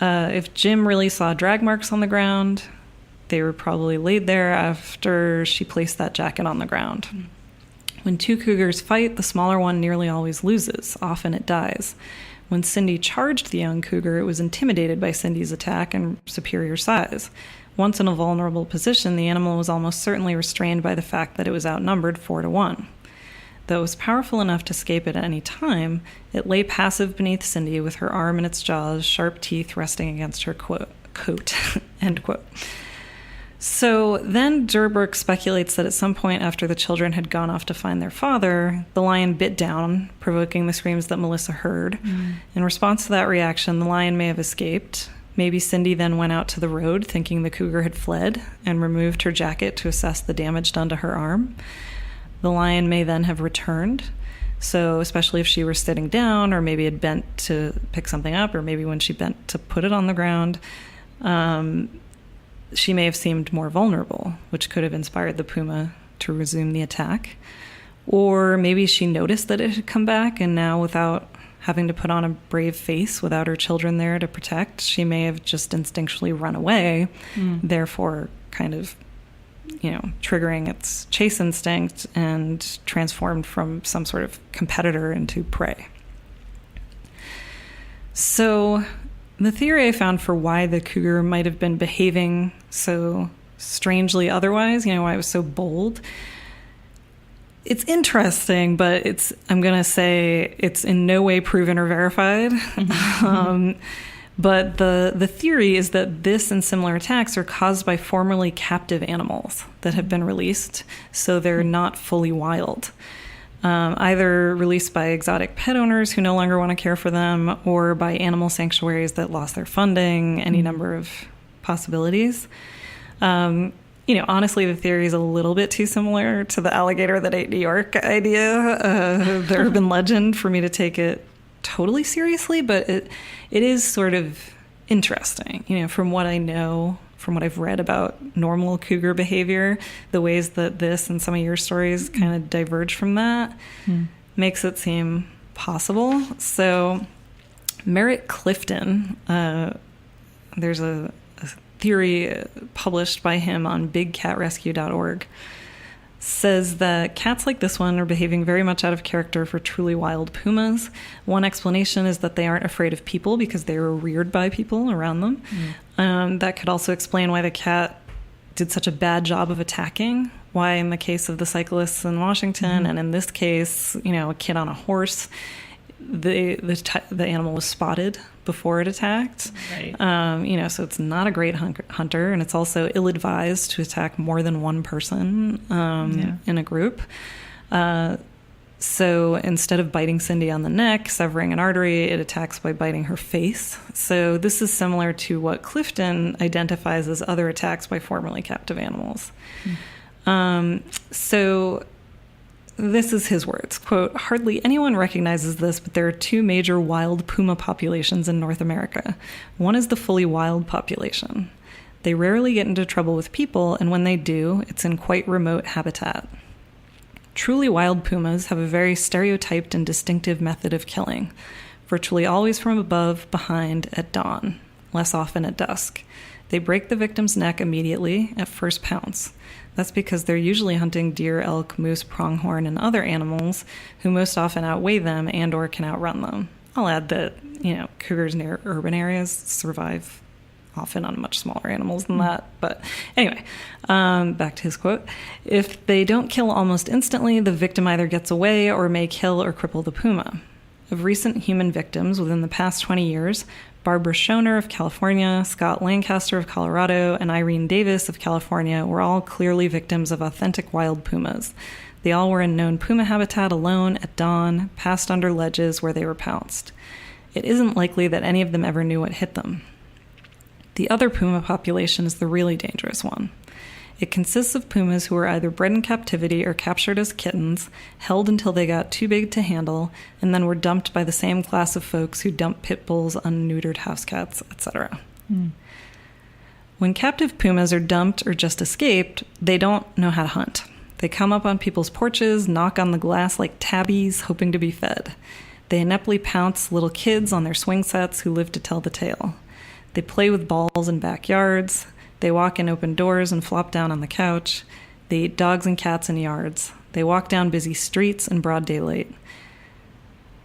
If Jim really saw drag marks on the ground, they were probably laid there after she placed that jacket on the ground. When two cougars fight, the smaller one nearly always loses. Often it dies. When Cindy charged the young cougar, it was intimidated by Cindy's attack and superior size. Once in a vulnerable position, the animal was almost certainly restrained by the fact that it was outnumbered 4-1. Though it was powerful enough to escape at any time, it lay passive beneath Cindy with her arm in its jaws, sharp teeth resting against her coat." End quote. So then Deurbrouck speculates that at some point after the children had gone off to find their father, the lion bit down, provoking the screams that Melissa heard. In response to that reaction, the lion may have escaped. Maybe Cindy then went out to the road thinking the cougar had fled and removed her jacket to assess the damage done to her arm. The lion may then have returned. So especially if she were sitting down or maybe had bent to pick something up, or maybe when she bent to put it on the ground, she may have seemed more vulnerable, which could have inspired the puma to resume the attack. Or maybe she noticed that it had come back, and now without having to put on a brave face, without her children there to protect, she may have just instinctually run away, therefore kind of, triggering its chase instinct and transformed from some sort of competitor into prey. So the theory I found for why the cougar might have been behaving so strangely otherwise, why it was so bold, it's interesting, but I'm going to say it's in no way proven or verified. But the theory is that this and similar attacks are caused by formerly captive animals that have been released, so they're not fully wild. Either released by exotic pet owners who no longer want to care for them, or by animal sanctuaries that lost their funding, any number of possibilities. Honestly, the theory is a little bit too similar to the alligator that ate New York idea, the urban legend, for me to take it totally seriously, but it is sort of interesting, from what I know, from what I've read about normal cougar behavior, the ways that this and some of your stories kind of diverge from that makes it seem possible. So Merritt Clifton, there's a theory published by him on bigcatrescue.org, says that cats like this one are behaving very much out of character for truly wild pumas. One explanation is that they aren't afraid of people because they were reared by people around them. That could also explain why the cat did such a bad job of attacking, why in the case of the cyclists in Washington and in this case, a kid on a horse, the animal was spotted before it attacked. Right. So it's not a great hunter, and it's also ill-advised to attack more than one person in a group. So instead of biting Cindy on the neck, severing an artery, it attacks by biting her face. So this is similar to what Clifton identifies as other attacks by formerly captive animals. So this is his words, quote, "Hardly anyone recognizes this, but there are two major wild puma populations in North America. One is the fully wild population. They rarely get into trouble with people, and when they do, it's in quite remote habitat. Truly wild pumas have a very stereotyped and distinctive method of killing, virtually always from above, behind, at dawn, less often at dusk. They break the victim's neck immediately at first pounce. That's because they're usually hunting deer, elk, moose, pronghorn, and other animals who most often outweigh them and or can outrun them. I'll add that, cougars near urban areas survive often on much smaller animals than that. But anyway, back to his quote. If they don't kill almost instantly, the victim either gets away or may kill or cripple the puma. Of recent human victims within the past 20 years, Barbara Schoner of California, Scott Lancaster of Colorado, and Irene Davis of California were all clearly victims of authentic wild pumas. They all were in known puma habitat alone at dawn, passed under ledges where they were pounced. It isn't likely that any of them ever knew what hit them. The other puma population is the really dangerous one. It consists of pumas who were either bred in captivity or captured as kittens, held until they got too big to handle, and then were dumped by the same class of folks who dump pit bulls, unneutered house cats, etc. When captive pumas are dumped or just escaped, they don't know how to hunt. They come up on people's porches, knock on the glass like tabbies, hoping to be fed. They ineptly pounce little kids on their swing sets who live to tell the tale. They play with balls in backyards. They walk in open doors and flop down on the couch. They eat dogs and cats in yards. They walk down busy streets in broad daylight.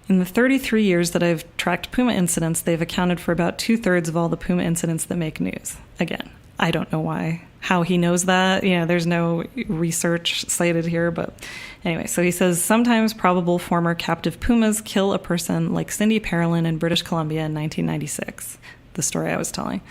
In the 33 years that I've tracked puma incidents, they've accounted for about 2/3 of all the puma incidents that make news. Again, I don't know how he knows that. There's no research cited here, but anyway, so he says, sometimes probable former captive pumas kill a person like Cindy Parolin in British Columbia in 1996, the story I was telling.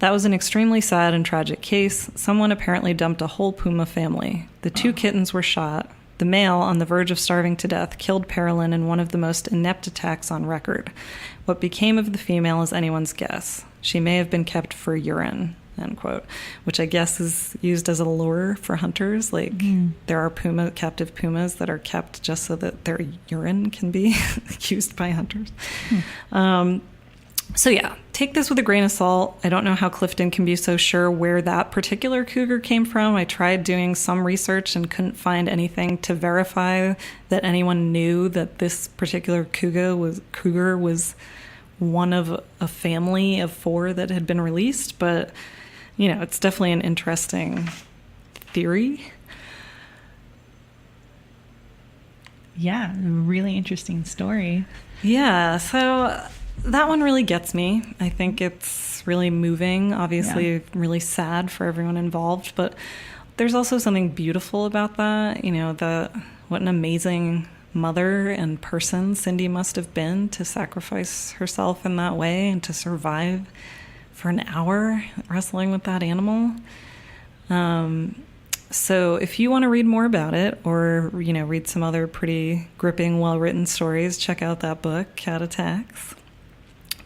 That was an extremely sad and tragic case. Someone apparently dumped a whole puma family. The two kittens were shot. The male, on the verge of starving to death, killed Parolin in one of the most inept attacks on record. What became of the female is anyone's guess. She may have been kept for urine, end quote, which I guess is used as a lure for hunters. There are captive pumas that are kept just so that their urine can be used by hunters. So yeah, take this with a grain of salt. I don't know how Clifton can be so sure where that particular cougar came from. I tried doing some research and couldn't find anything to verify that anyone knew that this particular cougar was one of a family of 4 that had been released. But, it's definitely an interesting theory. Yeah, really interesting story. Yeah, so that one really gets me. I think it's really moving, obviously really sad for everyone involved, but there's also something beautiful about that. What an amazing mother and person Cindy must have been to sacrifice herself in that way and to survive for an hour wrestling with that animal. So if you want to read more about it or, read some other pretty gripping, well-written stories, check out that book, Cat Attacks.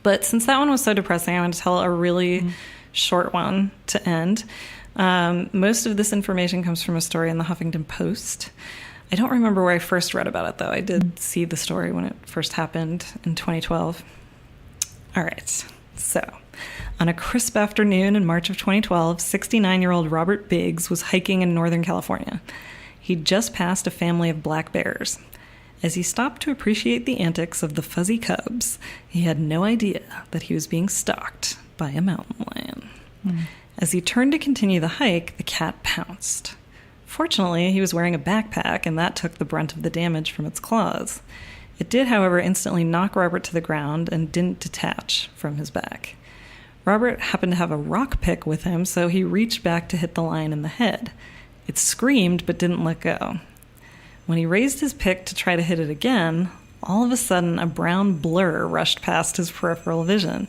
But since that one was so depressing, I want to tell a really short one to end. Most of this information comes from a story in the Huffington Post. I don't remember where I first read about it, though. I did see the story when it first happened in 2012. All right. So, on a crisp afternoon in March of 2012, 69-year-old Robert Biggs was hiking in Northern California. He'd just passed a family of black bears. As he stopped to appreciate the antics of the fuzzy cubs, he had no idea that he was being stalked by a mountain lion. As he turned to continue the hike, the cat pounced. Fortunately, he was wearing a backpack, and that took the brunt of the damage from its claws. It did, however, instantly knock Robert to the ground and didn't detach from his back. Robert happened to have a rock pick with him, so he reached back to hit the lion in the head. It screamed but didn't let go. When he raised his pick to try to hit it again, all of a sudden a brown blur rushed past his peripheral vision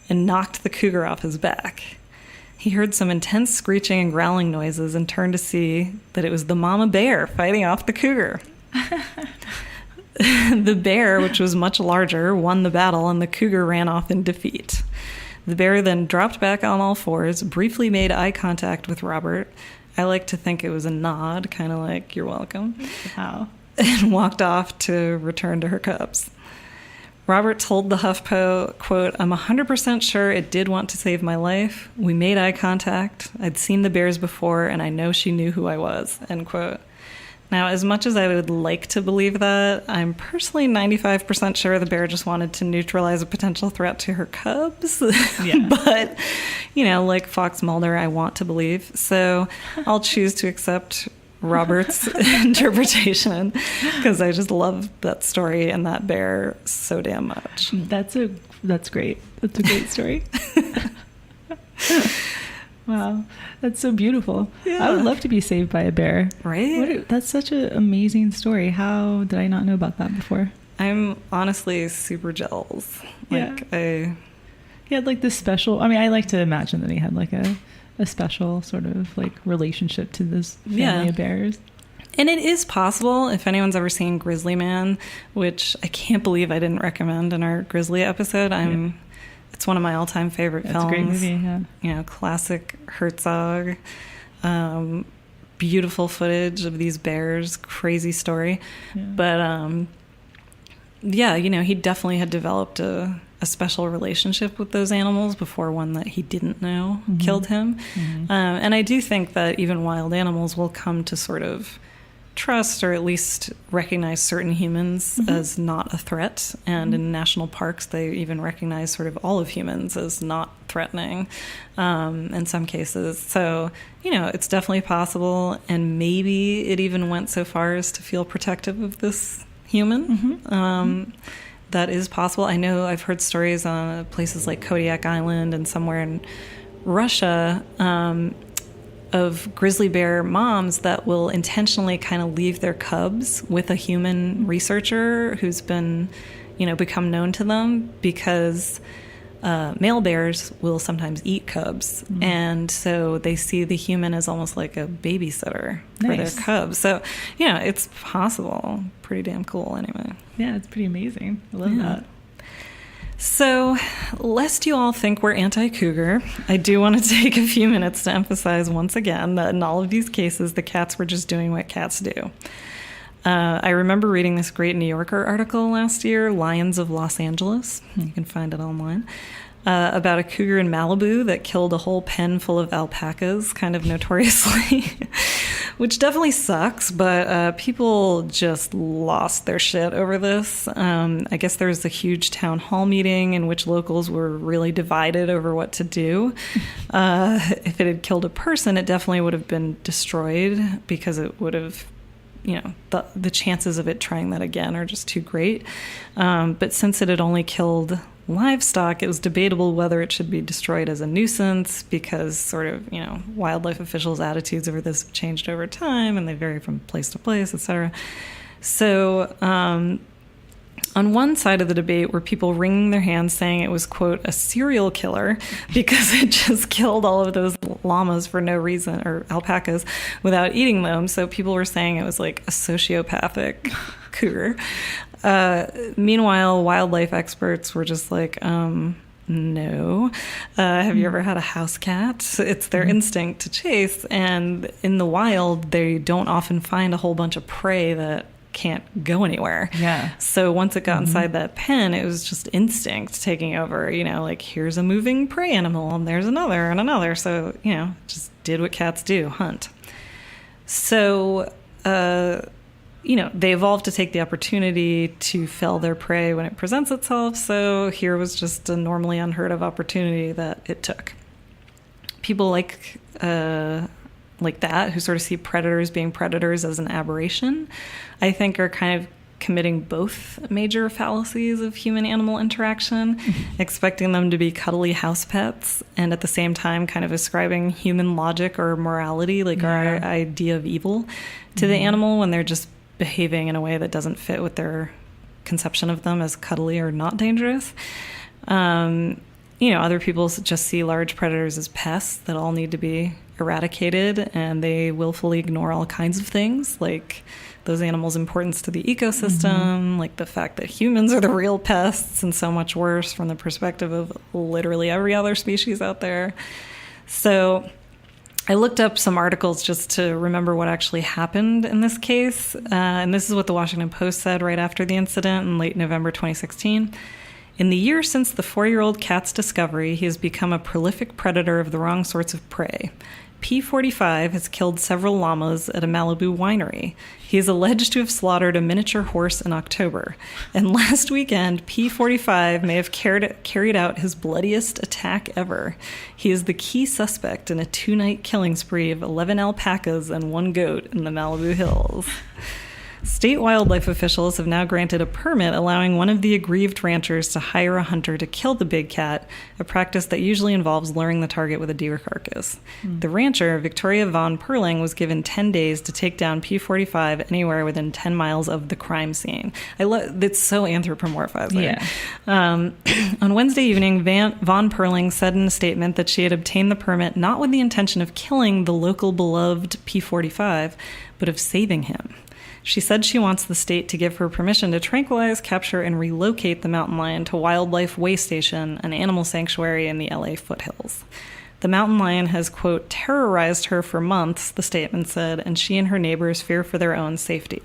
and knocked the cougar off his back. He heard some intense screeching and growling noises and turned to see that it was the mama bear fighting off the cougar. The bear, which was much larger, won the battle, and the cougar ran off in defeat. The bear then dropped back on all fours, briefly made eye contact with Robert, I like to think it was a nod, kind of like, you're welcome. Wow. And walked off to return to her cubs. Robert told the HuffPo, quote, "I'm 100% sure it did want to save my life. We made eye contact. I'd seen the bears before, and I know she knew who I was," end quote. Now, as much as I would like to believe that, I'm personally 95% sure the bear just wanted to neutralize a potential threat to her cubs. Yeah. But, like Fox Mulder, I want to believe. So I'll choose to accept Robert's interpretation, because I just love that story and that bear so damn much. That's great. That's a great story. Wow, that's so beautiful. Yeah. I would love to be saved by a bear. Right? That's such an amazing story. How did I not know about that before? I'm honestly super jealous. He had like this special, I like to imagine that he had like a special sort of like relationship to this family of bears. And it is possible, if anyone's ever seen Grizzly Man, which I can't believe I didn't recommend in our Grizzly episode. It's one of my all-time favorite films. It's a great movie, yeah. Classic Herzog. Beautiful footage of these bears. Crazy story. Yeah. But, he definitely had developed a special relationship with those animals before one that he didn't know killed him. Mm-hmm. And I do think that even wild animals will come to sort of trust or at least recognize certain humans as not a threat. And in national parks, they even recognize sort of all of humans as not threatening in some cases. So, it's definitely possible. And maybe it even went so far as to feel protective of this human. That is possible. I know I've heard stories on places like Kodiak Island and somewhere in Russia of grizzly bear moms that will intentionally kind of leave their cubs with a human researcher who's been, become known to them, because male bears will sometimes eat cubs. And so they see the human as almost like a babysitter for their cubs. So, it's possible. Pretty damn cool anyway. Yeah, it's pretty amazing. I love that. So, lest you all think we're anti-cougar, I do want to take a few minutes to emphasize once again that in all of these cases, the cats were just doing what cats do. I remember reading this great New Yorker article last year, Lions of Los Angeles, you can find it online, about a cougar in Malibu that killed a whole pen full of alpacas, kind of notoriously, which definitely sucks, but people just lost their shit over this. I guess there was a huge town hall meeting in which locals were really divided over what to do. If it had killed a person, it definitely would have been destroyed, because it would have, the chances of it trying that again are just too great. But since it had only killed livestock, it was debatable whether it should be destroyed as a nuisance, because sort of, wildlife officials' attitudes over this have changed over time, and they vary from place to place, etc. So on one side of the debate were people wringing their hands saying it was, quote, a serial killer because it just killed all of those llamas for no reason, or alpacas, without eating them. So people were saying it was like a sociopathic cougar. Meanwhile, wildlife experts were just like, no. Have you ever had a house cat? It's their instinct to chase. And in the wild, they don't often find a whole bunch of prey that can't go anywhere. Yeah. So once it got inside that pen, it was just instinct taking over, like here's a moving prey animal and there's another and another. So, just did what cats do, hunt. So, they evolved to take the opportunity to fell their prey when it presents itself. So here was just a normally unheard of opportunity that it took. People like that, who sort of see predators being predators as an aberration, I think are kind of committing both major fallacies of human-animal interaction, expecting them to be cuddly house pets, and at the same time kind of ascribing human logic or morality, like our idea of evil, to the animal when they're just behaving in a way that doesn't fit with their conception of them as cuddly or not dangerous. Other people just see large predators as pests that all need to be eradicated, and they willfully ignore all kinds of things, like those animals' importance to the ecosystem, like the fact that humans are the real pests and so much worse from the perspective of literally every other species out there. So I looked up some articles just to remember what actually happened in this case. And this is what the Washington Post said right after the incident in late November 2016. In the year since the 4-year-old cat's discovery, he has become a prolific predator of the wrong sorts of prey. P45 has killed several llamas at a Malibu winery. He is alleged to have slaughtered a miniature horse in October. And last weekend, P45 may have carried out his bloodiest attack ever. He is the key suspect in a 2-night killing spree of 11 alpacas and 1 goat in the Malibu Hills. State wildlife officials have now granted a permit allowing one of the aggrieved ranchers to hire a hunter to kill the big cat, a practice that usually involves luring the target with a deer carcass. The rancher, Victoria Von Perling, was given 10 days to take down P45 anywhere within 10 miles of the crime scene. It's so anthropomorphizing. Yeah. On Wednesday evening, Von Perling said in a statement that she had obtained the permit not with the intention of killing the local beloved P45, but of saving him. She said she wants the state to give her permission to tranquilize, capture, and relocate the mountain lion to Wildlife Way Station, an animal sanctuary in the LA foothills. The mountain lion has, quote, terrorized her for months, the statement said, and she and her neighbors fear for their own safety.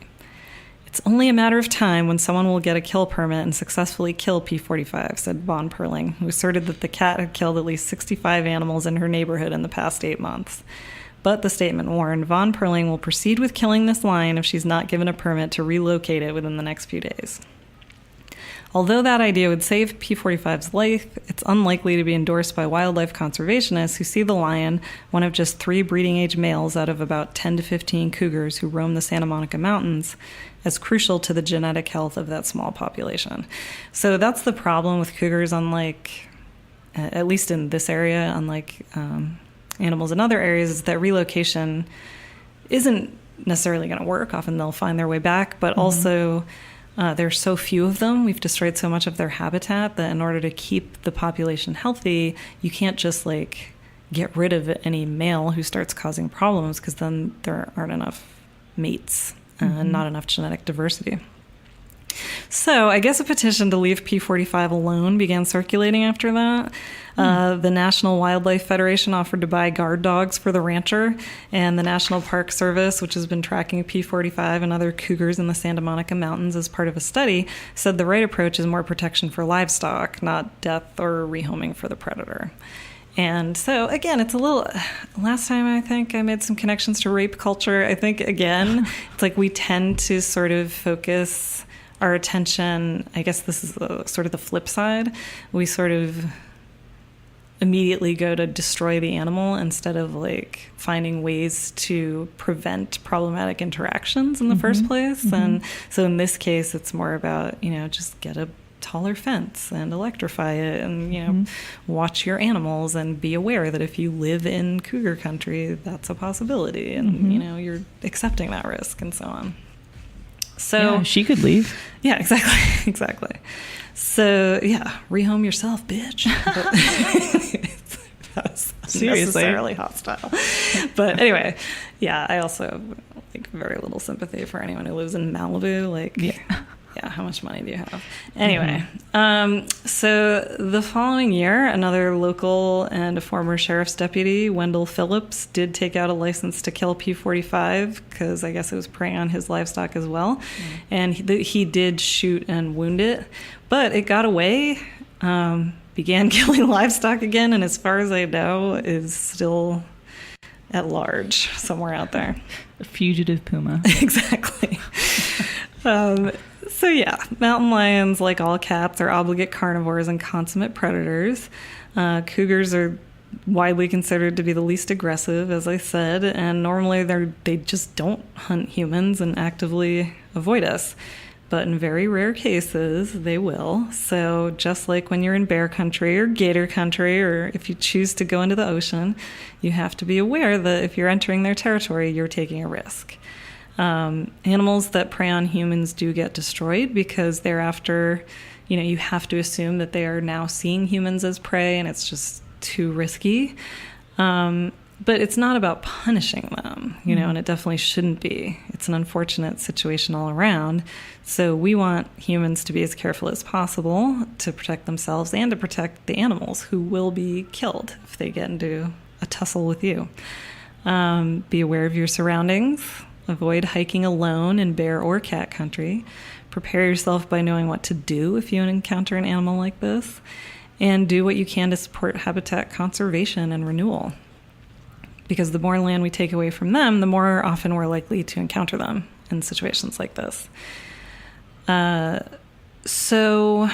It's only a matter of time when someone will get a kill permit and successfully kill P45, said Von Perling, who asserted that the cat had killed at least 65 animals in her neighborhood in the past 8 months. But the statement warned Von Perling will proceed with killing this lion if she's not given a permit to relocate it within the next few days. Although that idea would save P45's life, it's unlikely to be endorsed by wildlife conservationists who see the lion, one of just 3 breeding-age males out of about 10 to 15 cougars who roam the Santa Monica Mountains, as crucial to the genetic health of that small population. So that's the problem with cougars, at least in this area, unlike animals in other areas, is that relocation isn't necessarily going to work. Often they'll find their way back, but also there's so few of them. We've destroyed so much of their habitat that in order to keep the population healthy, you can't just get rid of any male who starts causing problems, because then there aren't enough mates and not enough genetic diversity. So I guess a petition to leave P45 alone began circulating after that. The National Wildlife Federation offered to buy guard dogs for the rancher, and the National Park Service, which has been tracking P45 and other cougars in the Santa Monica Mountains as part of a study, said the right approach is more protection for livestock, not death or rehoming for the predator. And so, again, it's a little... Last time, I think, I made some connections to rape culture. I think, again, it's like we tend to sort of focus our attention... I guess this is sort of the flip side. We sort of immediately go to destroy the animal instead of finding ways to prevent problematic interactions in the first place. And so in this case, it's more about, just get a taller fence and electrify it and, watch your animals and be aware that if you live in cougar country, that's a possibility. And, you're accepting that risk and so on. So yeah, she could leave. Yeah, exactly. So, yeah, rehome yourself, bitch. That's unnecessarily hostile. But anyway, yeah, I also have very little sympathy for anyone who lives in Malibu. Yeah, how much money do you have? Anyway, so the following year, another local and a former sheriff's deputy, Wendell Phillips, did take out a license to kill P45 because I guess it was preying on his livestock as well. And he did shoot and wound it, but it got away, began killing livestock again, and as far as I know, is still at large somewhere out there. A fugitive puma. Exactly. So yeah, mountain lions, like all cats, are obligate carnivores and consummate predators. Cougars are widely considered to be the least aggressive, as I said, and normally they just don't hunt humans and actively avoid us. But in very rare cases, they will. So just like when you're in bear country or gator country, or if you choose to go into the ocean, you have to be aware that if you're entering their territory, you're taking a risk. Animals that prey on humans do get destroyed because thereafter, you have to assume that they are now seeing humans as prey and it's just too risky. But it's not about punishing them, and it definitely shouldn't be. It's an unfortunate situation all around. So we want humans to be as careful as possible to protect themselves and to protect the animals who will be killed if they get into a tussle with you. Be aware of your surroundings. Avoid hiking alone in bear or cat country. Prepare yourself by knowing what to do if you encounter an animal like this. And do what you can to support habitat conservation and renewal. Because the more land we take away from them, the more often we're likely to encounter them in situations like this. So,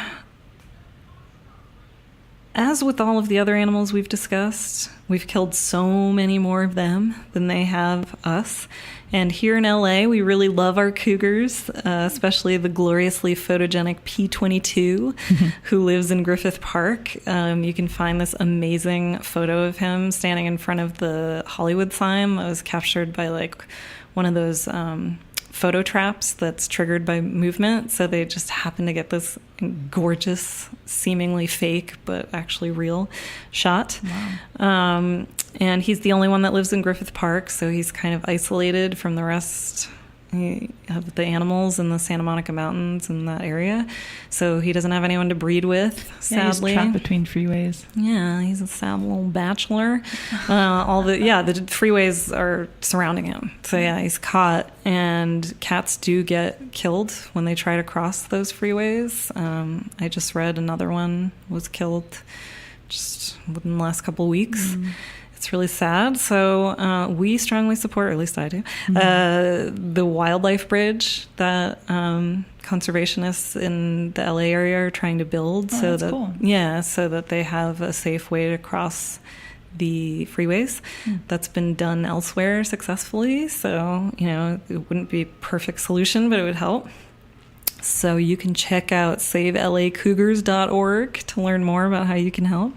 as with all of the other animals we've discussed, we've killed so many more of them than they have us. And here in LA, we really love our cougars, especially the gloriously photogenic P22, who lives in Griffith Park. You can find this amazing photo of him standing in front of the Hollywood sign that was captured by like one of those photo traps that's triggered by movement. So they just happen to get this gorgeous, seemingly fake, but actually real shot. Wow. And he's the only one that lives in Griffith Park, so he's kind of isolated from the rest of the animals in the Santa Monica Mountains in that area. So he doesn't have anyone to breed with, sadly. Yeah, he's trapped between freeways. Yeah, he's a sad little bachelor. The freeways are surrounding him. So yeah, he's caught. And cats do get killed when they try to cross those freeways. I just read another one was killed just within the last couple of weeks. It's really sad. So we strongly support, or at least I do, the wildlife bridge that conservationists in the LA area are trying to build. Oh, so that's that cool. Yeah, so that they have a safe way to cross the freeways. That's been done elsewhere successfully. So, it wouldn't be a perfect solution, but it would help. So you can check out SaveLACougars.org to learn more about how you can help.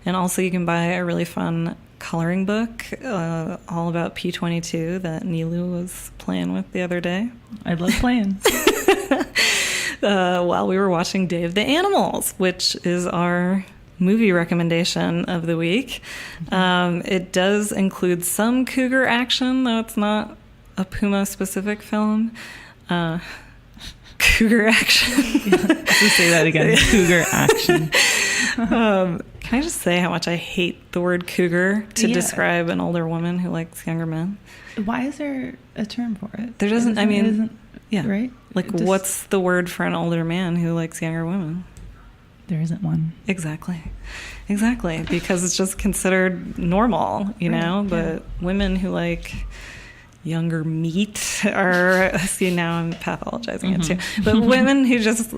And also you can buy a really fun coloring book all about P22 that Nilo was playing with the other day. I love playing. While we were watching Day of the Animals, which is our movie recommendation of the week. It does include some cougar action, though it's not a Puma-specific film. Cougar action. Let's say that again. Cougar action. Can I just say how much I hate the word cougar to describe an older woman who likes younger men? Why is there a term for it? There doesn't, right? Like, what's the word for an older man who likes younger women? There isn't one. Exactly. Because it's just considered normal, but women who like younger meat are, see, now I'm pathologizing it too, but women who just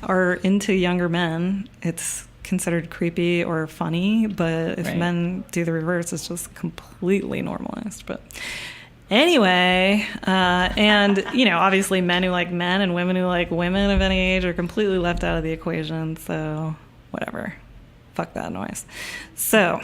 are into younger men, it's considered creepy or funny, but if men do the reverse, it's just completely normalized. But anyway, and obviously men who like men and women who like women of any age are completely left out of the equation, so whatever, fuck that noise. So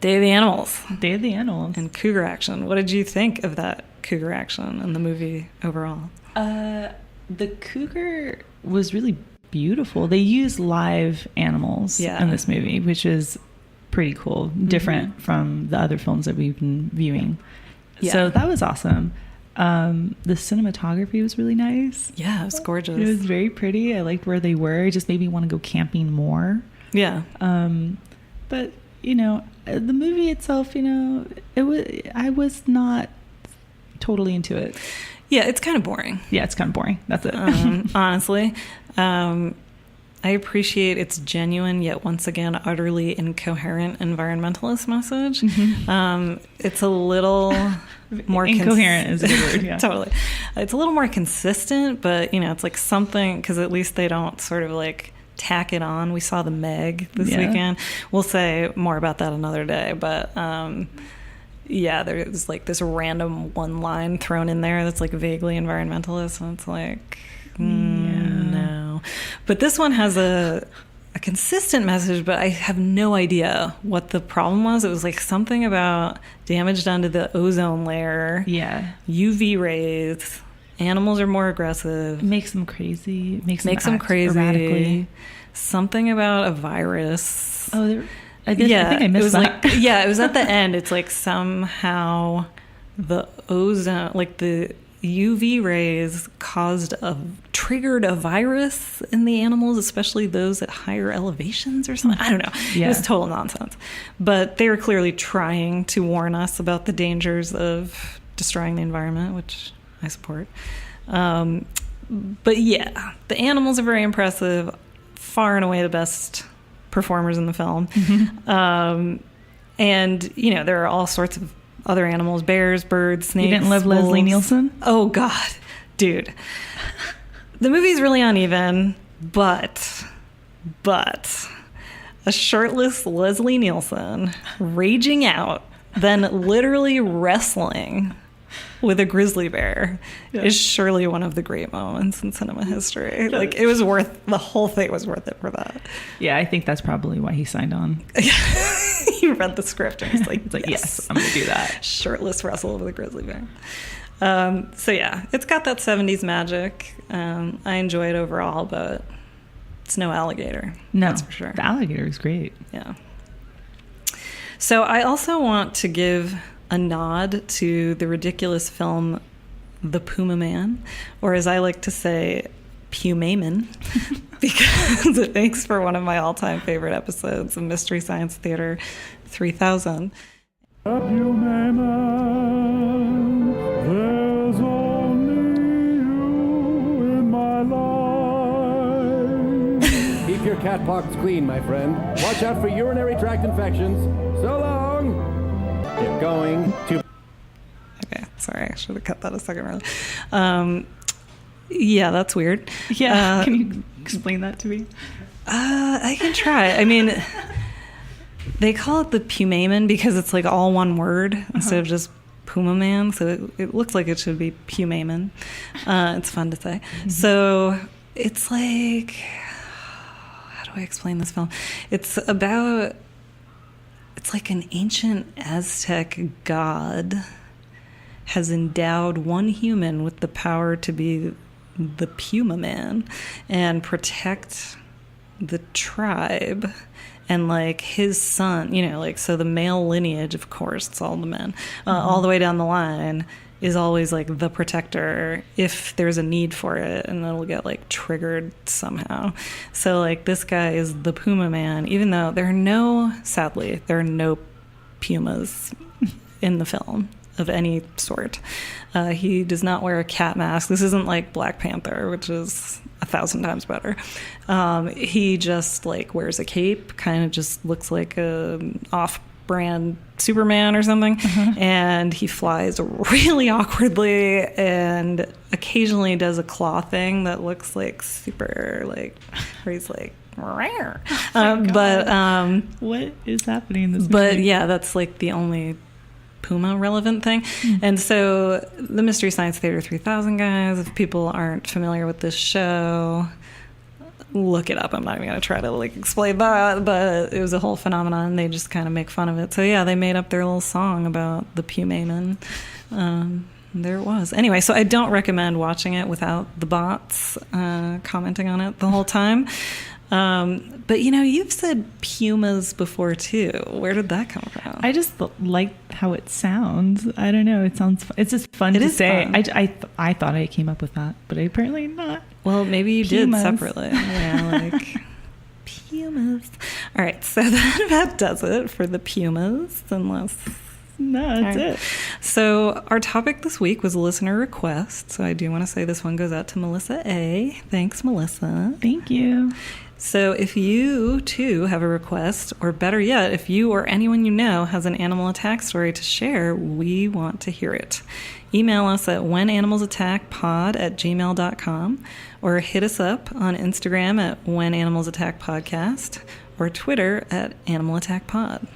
Day of the Animals and cougar action. What did you think of that cougar action in the movie overall? The cougar was really beautiful. They used live animals in this movie, which is pretty cool, different from the other films that we've been viewing. So that was awesome. The cinematography was really nice. Yeah, it was gorgeous. It was very pretty. I liked where they were. It just made me want to go camping more. Yeah. But the movie itself, I was not totally into it. Yeah, it's kind of boring. Yeah, it's kind of boring. That's it. Honestly. I appreciate its genuine, yet once again, utterly incoherent environmentalist message. It's a little more... Incoherent is a good word, yeah. Totally. It's a little more consistent, but, it's like something... Because at least they don't sort of like tack it on. We saw the Meg this weekend. We'll say more about that another day, but... there's like this random one line thrown in there that's like vaguely environmentalist, and it's like, no. But this one has a consistent message, but I have no idea what the problem was. It was like something about damage done to the ozone layer. Yeah. UV rays. Animals are more aggressive. Makes them crazy. Makes them crazy. Erratically. Something about a virus. Oh, I think I missed that. It was at the end. It's like somehow the ozone, like the UV rays triggered a virus in the animals, especially those at higher elevations or something. I don't know. Yeah. It was total nonsense. But they were clearly trying to warn us about the dangers of destroying the environment, which I support. But yeah, the animals are very impressive. Far and away the best performers in the film. And, you know, there are all sorts of other animals, bears, birds, snakes. You didn't love wolves. Leslie Nielsen? Oh, God. Dude. The movie's really uneven, but a shirtless Leslie Nielsen raging out, then literally wrestling with a grizzly bear is surely one of the great moments in cinema history. Like, it was the whole thing was worth it for that. Yeah, I think that's probably why he signed on. He read the script and he's like, yes, I'm going to do that. Shirtless wrestle with a grizzly bear. So yeah, it's got that 70s magic. I enjoy it overall, but it's no alligator. No, that's for sure. The alligator is great. Yeah. So I also want to give a nod to the ridiculous film The Pumaman, or as I like to say, Pumaman, because it makes for one of my all-time favorite episodes of Mystery Science Theater 3000. Pumaman, there's only you in my life. Keep your cat pockets clean, my friend. Watch out for urinary tract infections. So long. They're going to... Okay, sorry, I should have cut that a second early. Yeah, that's weird. Yeah, can you explain that to me? I can try. I mean, they call it the Pumaman because it's like all one word instead of just Pumaman, so it looks like it should be Pumaman. It's fun to say. So it's like, how do I explain this film? It's like an ancient Aztec god has endowed one human with the power to be the Pumaman and protect the tribe. And like his son, you know, like, so the male lineage, of course, it's all the men, all the way down the line is always like the protector if there's a need for it, and it'll get like triggered somehow. So like this guy is the Pumaman, even though sadly, there are no pumas in the film of any sort. He does not wear a cat mask. This isn't like Black Panther, which is 1,000 times better. He just like wears a cape, kind of just looks like a off-brand Superman or something, and he flies really awkwardly and occasionally does a claw thing that looks like super like, where he's like, rare. But what is happening in this movie? But yeah, that's like the only Puma relevant thing. And so the Mystery Science Theater 3000 guys, if people aren't familiar with this show, look it up. I'm not even going to try to like explain that, but it was a whole phenomenon. They just kind of make fun of it. So yeah, they made up their little song about the Pumaman. There it was. Anyway, so I don't recommend watching it without the bots commenting on it the whole time. But you know, you've said pumas before too. Where did that come from? I just like how it sounds. I don't know. It sounds. It's just fun to say. I thought I came up with that, but apparently not. Well, maybe you Pumas. did separately. Yeah, like pumas. All right, so that does it for the pumas. That's it. So our topic this week was a listener request. So I do want to say this one goes out to Melissa A. Thanks, Melissa. Thank you. So if you, too, have a request, or better yet, if you or anyone you know has an animal attack story to share, we want to hear it. Email us at whenanimalsattackpod@gmail.com, or hit us up on Instagram at whenanimalsattackpodcast, or Twitter at animalattackpod.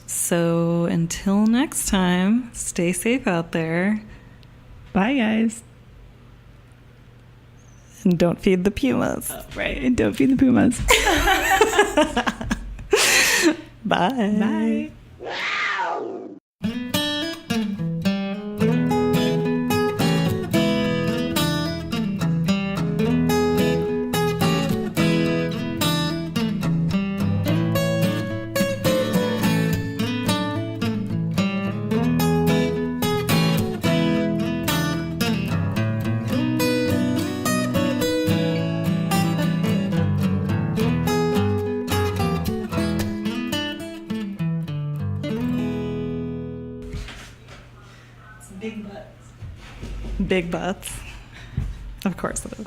So until next time, stay safe out there. Bye, guys. And don't feed the pumas. Oh, right. And don't feed the pumas. Bye. Bye. Big butts. Of course it is.